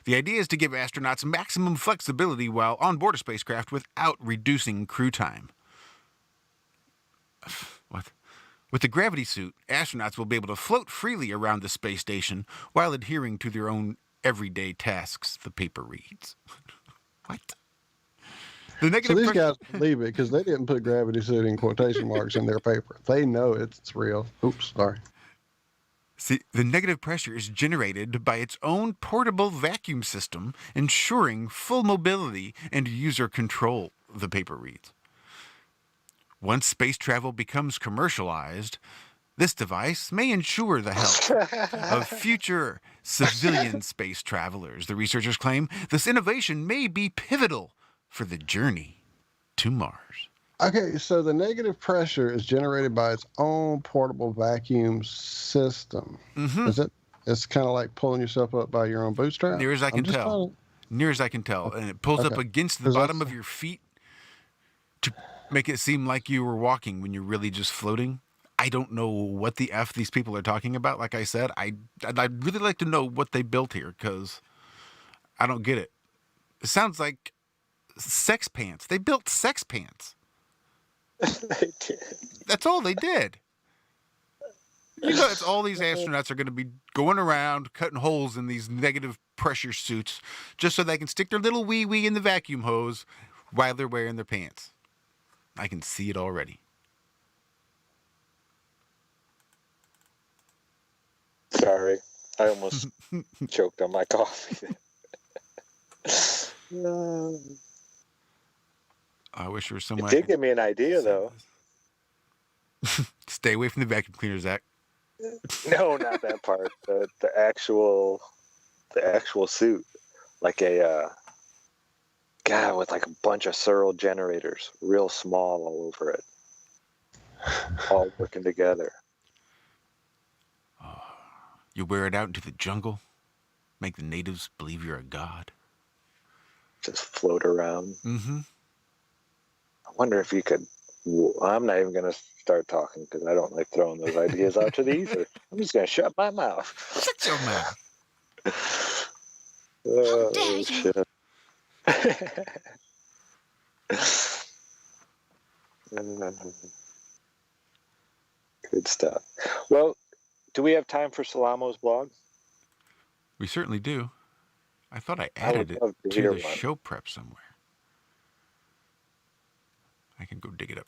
Speaker 4: The idea is to give astronauts maximum flexibility while on board a spacecraft without reducing crew time. What? With the gravity suit, astronauts will be able to float freely around the space station while adhering to their own everyday tasks, the paper reads. What?
Speaker 3: So these guys believe it because they didn't put gravity suit in quotation marks in their paper. They know it's real. Oops, sorry.
Speaker 4: See, the negative pressure is generated by its own portable vacuum system, ensuring full mobility and user control, the paper reads. Once space travel becomes commercialized, this device may ensure the health of future civilian space travelers. The researchers claim this innovation may be pivotal for the journey to Mars.
Speaker 3: Okay, so the negative pressure is generated by its own portable vacuum system.
Speaker 4: Mm-hmm.
Speaker 3: Is it? It's kind of like pulling yourself up by your own bootstrap?
Speaker 4: Near as I can tell. Near as I can tell. And it pulls up against the bottom of your feet to make it seem like you were walking when you're really just floating. I don't know what the F these people are talking about. Like I said, I'd really like to know what they built here because I don't get it. It sounds like sex pants. They built sex pants.
Speaker 5: They did.
Speaker 4: That's all they did. You know, that's all these astronauts are going to be going around cutting holes in these negative pressure suits just so they can stick their little wee-wee in the vacuum hose while they're wearing their pants. I can see it already.
Speaker 5: Sorry, I almost choked on my coffee.
Speaker 4: I wish there was
Speaker 5: It
Speaker 4: someone.
Speaker 5: did give me an idea, though.
Speaker 4: Stay away from the vacuum cleaner, Zach.
Speaker 5: No, not that part. The actual suit, like a guy with like a bunch of Searle generators, real small all over it, all working together.
Speaker 4: You wear it out into the jungle, make the natives believe you're a god.
Speaker 5: Just float around.
Speaker 4: Mm-hmm.
Speaker 5: I wonder if you could. I'm not even going to start talking because I don't like throwing those ideas out to the ether. I'm just going to shut my mouth.
Speaker 4: Shut your mouth.
Speaker 5: How
Speaker 4: dare you.
Speaker 5: Shit. Good stuff. Well, do we have time for Salamo's blog?
Speaker 4: We certainly do. I thought I added it to the show prep somewhere. I can go dig it up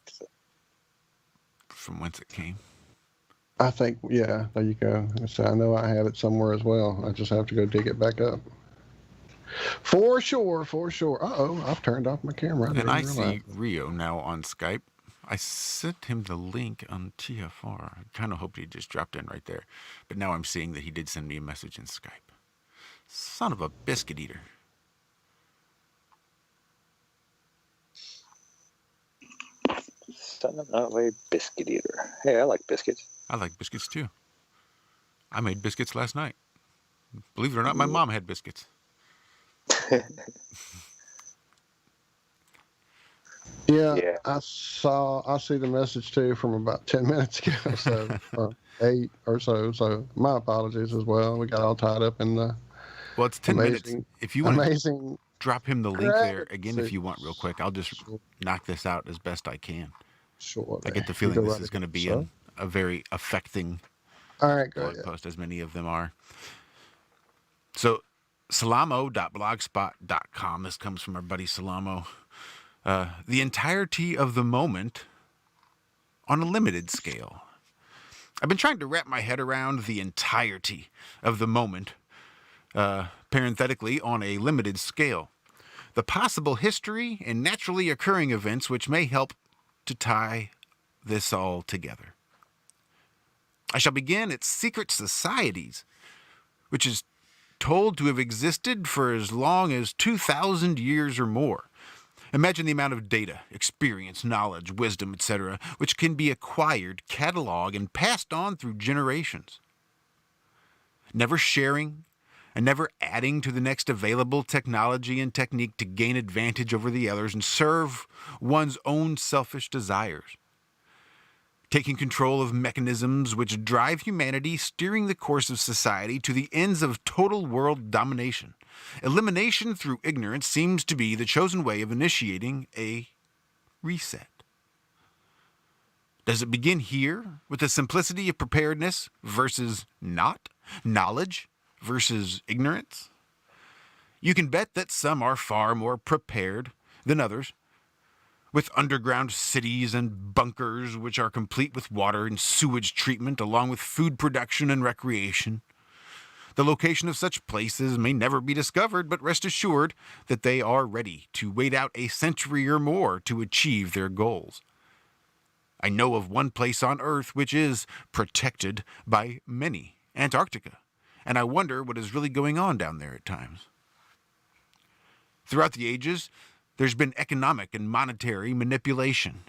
Speaker 4: from whence it came.
Speaker 3: I think, yeah, there you go. So I know I have it somewhere as well. I just have to go dig it back up. For sure. Uh-oh, I've turned off my camera.
Speaker 4: And I see Rio now on Skype. I sent him the link on TFR. I kind of hoped he just dropped in right there. But now I'm seeing that he did send me a message in Skype. Son of a biscuit eater.
Speaker 5: Son of a biscuit eater. Hey, I like biscuits.
Speaker 4: I like biscuits too. I made biscuits last night. Believe it or not, my mom had biscuits.
Speaker 3: Yeah, I see the message too from about 10 minutes ago, so 8 or so. So my apologies as well. We got all tied up in the.
Speaker 4: Well, it's 10 minutes. If you want to drop him the link there again, if you want, real quick, I'll just knock this out as best I can.
Speaker 3: Sure.
Speaker 4: I get the feeling this is going to be a very affecting
Speaker 3: blog
Speaker 4: post, as many of them are. So Salamo.blogspot.com. This comes from our buddy Salamo. The entirety of the moment on a limited scale. I've been trying to wrap my head around the entirety of the moment, parenthetically, on a limited scale. The possible history and naturally occurring events which may help to tie this all together. I shall begin at secret societies, which is told to have existed for as long as 2,000 years or more. Imagine the amount of data, experience, knowledge, wisdom, etc., which can be acquired, cataloged, and passed on through generations. Never sharing and never adding to the next available technology and technique to gain advantage over the others and serve one's own selfish desires. Taking control of mechanisms which drive humanity, steering the course of society to the ends of total world domination. Elimination through ignorance seems to be the chosen way of initiating a reset. Does it begin here with the simplicity of preparedness versus not? Knowledge versus ignorance? You can bet that some are far more prepared than others, with underground cities and bunkers which are complete with water and sewage treatment along with food production and recreation. The location of such places may never be discovered, but rest assured that they are ready to wait out a century or more to achieve their goals. I know of one place on Earth which is protected by many, Antarctica, and I wonder what is really going on down there at times. Throughout the ages, there's been economic and monetary manipulation.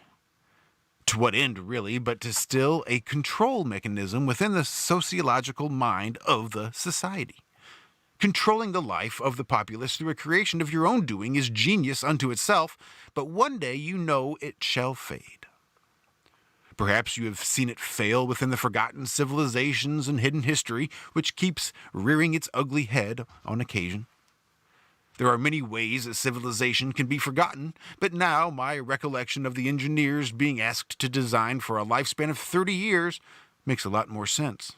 Speaker 4: To what end, really, but to still a control mechanism within the sociological mind of the society. Controlling the life of the populace through a creation of your own doing is genius unto itself, but one day you know it shall fade. Perhaps you have seen it fail within the forgotten civilizations and hidden history, which keeps rearing its ugly head on occasion. There are many ways a civilization can be forgotten, but now my recollection of the engineers being asked to design for a lifespan of 30 years makes a lot more sense.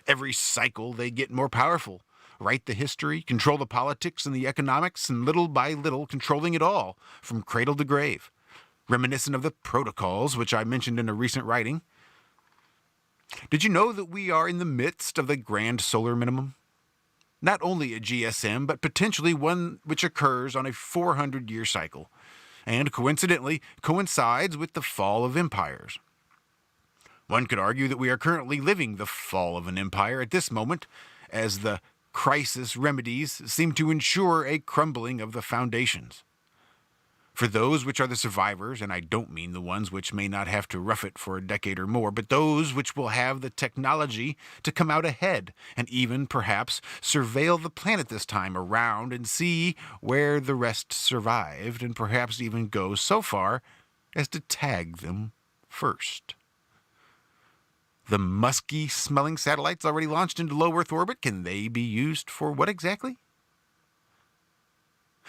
Speaker 4: Every cycle they get more powerful, write the history, control the politics and the economics, and little by little controlling it all, from cradle to grave. Reminiscent of the protocols, which I mentioned in a recent writing. Did you know that we are in the midst of the grand solar minimum? Not only a GSM, but potentially one which occurs on a 400-year cycle, and coincidentally coincides with the fall of empires. One could argue that we are currently living the fall of an empire at this moment, as the crisis remedies seem to ensure a crumbling of the foundations. For those which are the survivors, and I don't mean the ones which may not have to rough it for a decade or more, but those which will have the technology to come out ahead and even, perhaps, surveil the planet this time around and see where the rest survived, and perhaps even go so far as to tag them first. The musky-smelling satellites already launched into low Earth orbit, can they be used for what exactly?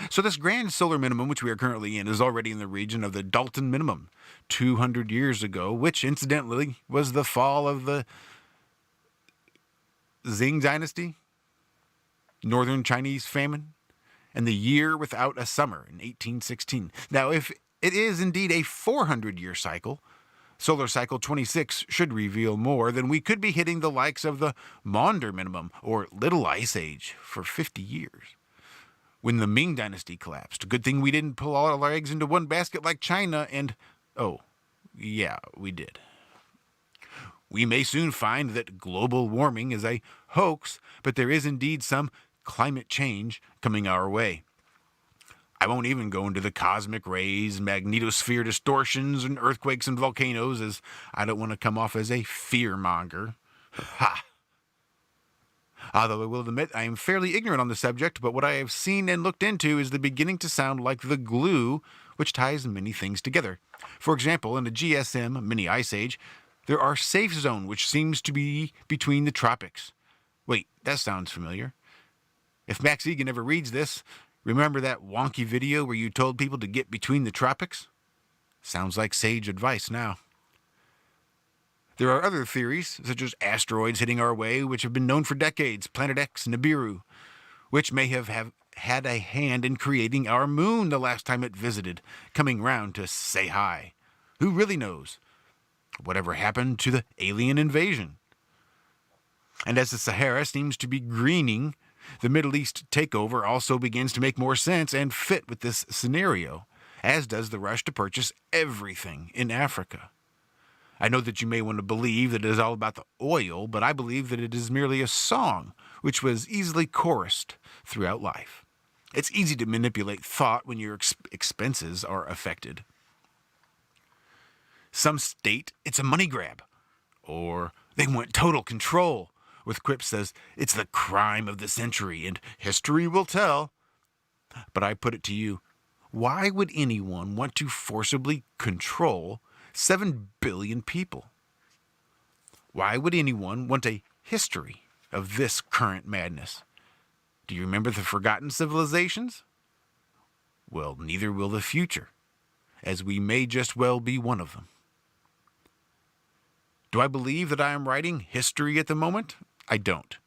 Speaker 4: So this grand solar minimum, which we are currently in, is already in the region of the Dalton minimum, 200 years ago, which incidentally was the fall of the Qing dynasty, Northern Chinese famine, and the year without a summer in 1816. Now, if it is indeed a 400-year cycle, solar cycle 26 should reveal more, then we could be hitting the likes of the Maunder minimum, or Little Ice Age, for 50 years. When the Ming dynasty collapsed. Good thing we didn't pull all our eggs into one basket like China and... Oh, yeah, we did. We may soon find that global warming is a hoax, but there is indeed some climate change coming our way. I won't even go into the cosmic rays, magnetosphere distortions, and earthquakes and volcanoes, as I don't want to come off as a fearmonger. Ha! Although I will admit I am fairly ignorant on the subject, but what I have seen and looked into is beginning to sound like the glue which ties many things together. For example, in the GSM mini ice age, there are safe zone which seems to be between the tropics. Wait, that sounds familiar. If Max Egan ever reads this, remember that wonky video where you told people to get between the tropics? Sounds like sage advice now. There are other theories, such as asteroids hitting our way, which have been known for decades, Planet X, Nibiru, which may have had a hand in creating our moon the last time it visited, coming round to say hi. Who really knows? Whatever happened to the alien invasion? And as the Sahara seems to be greening, the Middle East takeover also begins to make more sense and fit with this scenario, as does the rush to purchase everything in Africa. I know that you may want to believe that it is all about the oil, but I believe that it is merely a song which was easily chorused throughout life. It's easy to manipulate thought when your expenses are affected. Some state it's a money grab, or they want total control, with quips says it's the crime of the century and history will tell. But I put it to you, why would anyone want to forcibly control 7 billion people? Why would anyone want a history of this current madness? Do you remember the forgotten civilizations? Well, neither will the future, as we may just well be one of them. Do I believe that I am writing history at the moment? I don't.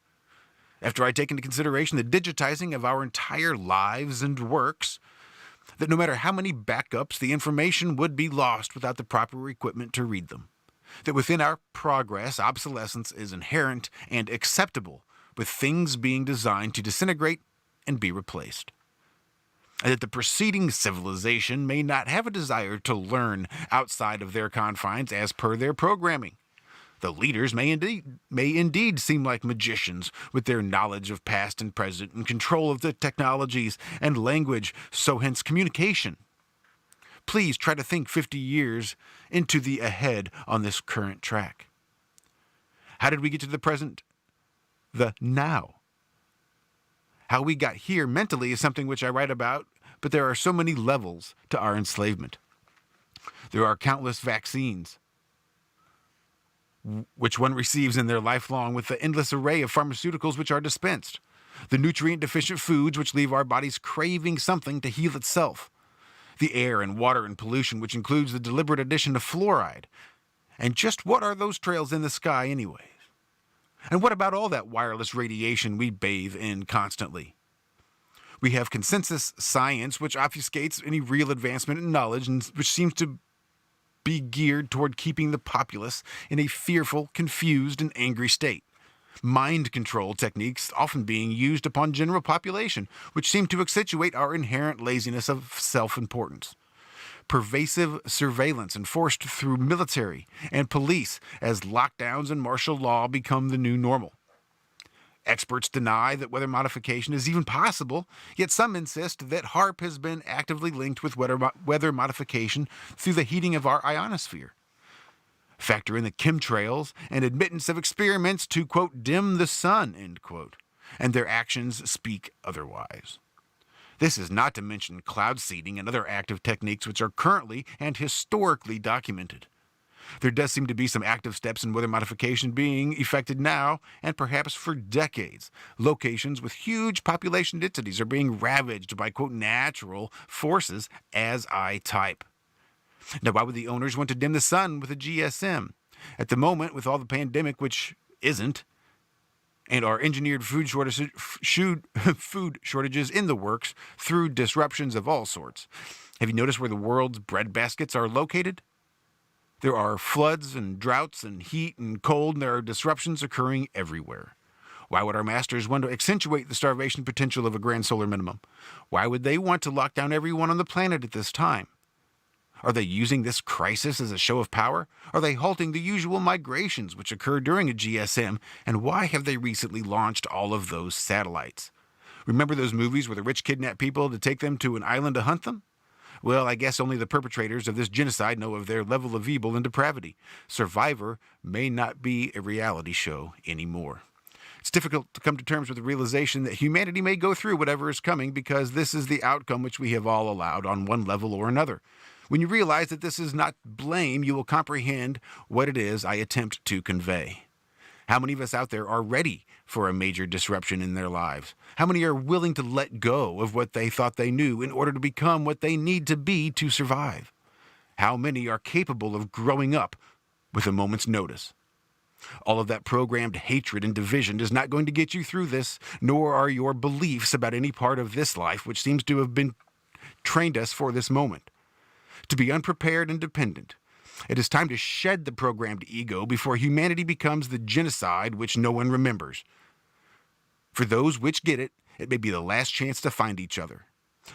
Speaker 4: After I take into consideration the digitizing of our entire lives and works, that no matter how many backups, the information would be lost without the proper equipment to read them. That within our progress, obsolescence is inherent and acceptable, with things being designed to disintegrate and be replaced. And that the preceding civilization may not have a desire to learn outside of their confines as per their programming. The leaders may indeed seem like magicians with their knowledge of past and present and control of the technologies and language, so hence communication. Please try to think 50 years into the ahead on this current track. How did we get to the present? The now. How we got here mentally is something which I write about, but there are so many levels to our enslavement. There are countless vaccines, which one receives in their lifelong, with the endless array of pharmaceuticals which are dispensed, the nutrient-deficient foods which leave our bodies craving something to heal itself, the air and water and pollution which includes the deliberate addition of fluoride. And just what are those trails in the sky anyways? And what about all that wireless radiation we bathe in constantly? We have consensus science which obfuscates any real advancement in knowledge and which seems to be geared toward keeping the populace in a fearful, confused, and angry state. Mind control techniques often being used upon general population, which seem to accentuate our inherent laziness of self-importance. Pervasive surveillance enforced through military and police as lockdowns and martial law become the new normal. Experts deny that weather modification is even possible, yet some insist that HAARP has been actively linked with weather modification through the heating of our ionosphere. Factor in the chemtrails and admittance of experiments to, quote, dim the sun, end quote, and their actions speak otherwise. This is not to mention cloud seeding and other active techniques which are currently and historically documented. There does seem to be some active steps in weather modification being effected now, and perhaps for decades. Locations with huge population densities are being ravaged by, quote, natural forces as I type. Now, why would the owners want to dim the sun with a GSM? At the moment, with all the pandemic, which isn't, and our engineered food shortages in the works through disruptions of all sorts. Have you noticed where the world's bread baskets are located? There are floods and droughts and heat and cold, and there are disruptions occurring everywhere. Why would our masters want to accentuate the starvation potential of a grand solar minimum? Why would they want to lock down everyone on the planet at this time? Are they using this crisis as a show of power? Are they halting the usual migrations which occur during a GSM? And why have they recently launched all of those satellites? Remember those movies where the rich kidnap people to take them to an island to hunt them? Well, I guess only the perpetrators of this genocide know of their level of evil and depravity. Survivor may not be a reality show anymore. It's difficult to come to terms with the realization that humanity may go through whatever is coming because this is the outcome which we have all allowed on one level or another. When you realize that this is not blame, you will comprehend what it is I attempt to convey. How many of us out there are ready for a major disruption in their lives? How many are willing to let go of what they thought they knew in order to become what they need to be to survive? How many are capable of growing up with a moment's notice? All of that programmed hatred and division is not going to get you through this, nor are your beliefs about any part of this life, which seems to have been trained us for this moment. To be unprepared and dependent. It is time to shed the programmed ego before humanity becomes the genocide which no one remembers. For those which get it, it may be the last chance to find each other.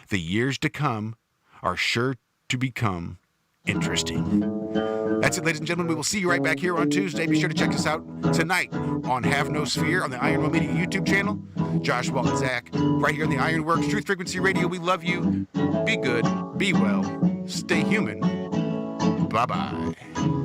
Speaker 4: The years to come are sure to become interesting. That's it, ladies and gentlemen. We will see you right back here on Tuesday. Be sure to check us out tonight on Have No Sphere on the Ironworx Media YouTube channel. Josh, Walt, and Zach, right here on the Ironworx Truth Frequency Radio. We love you. Be good. Be well. Stay human. Bye-bye.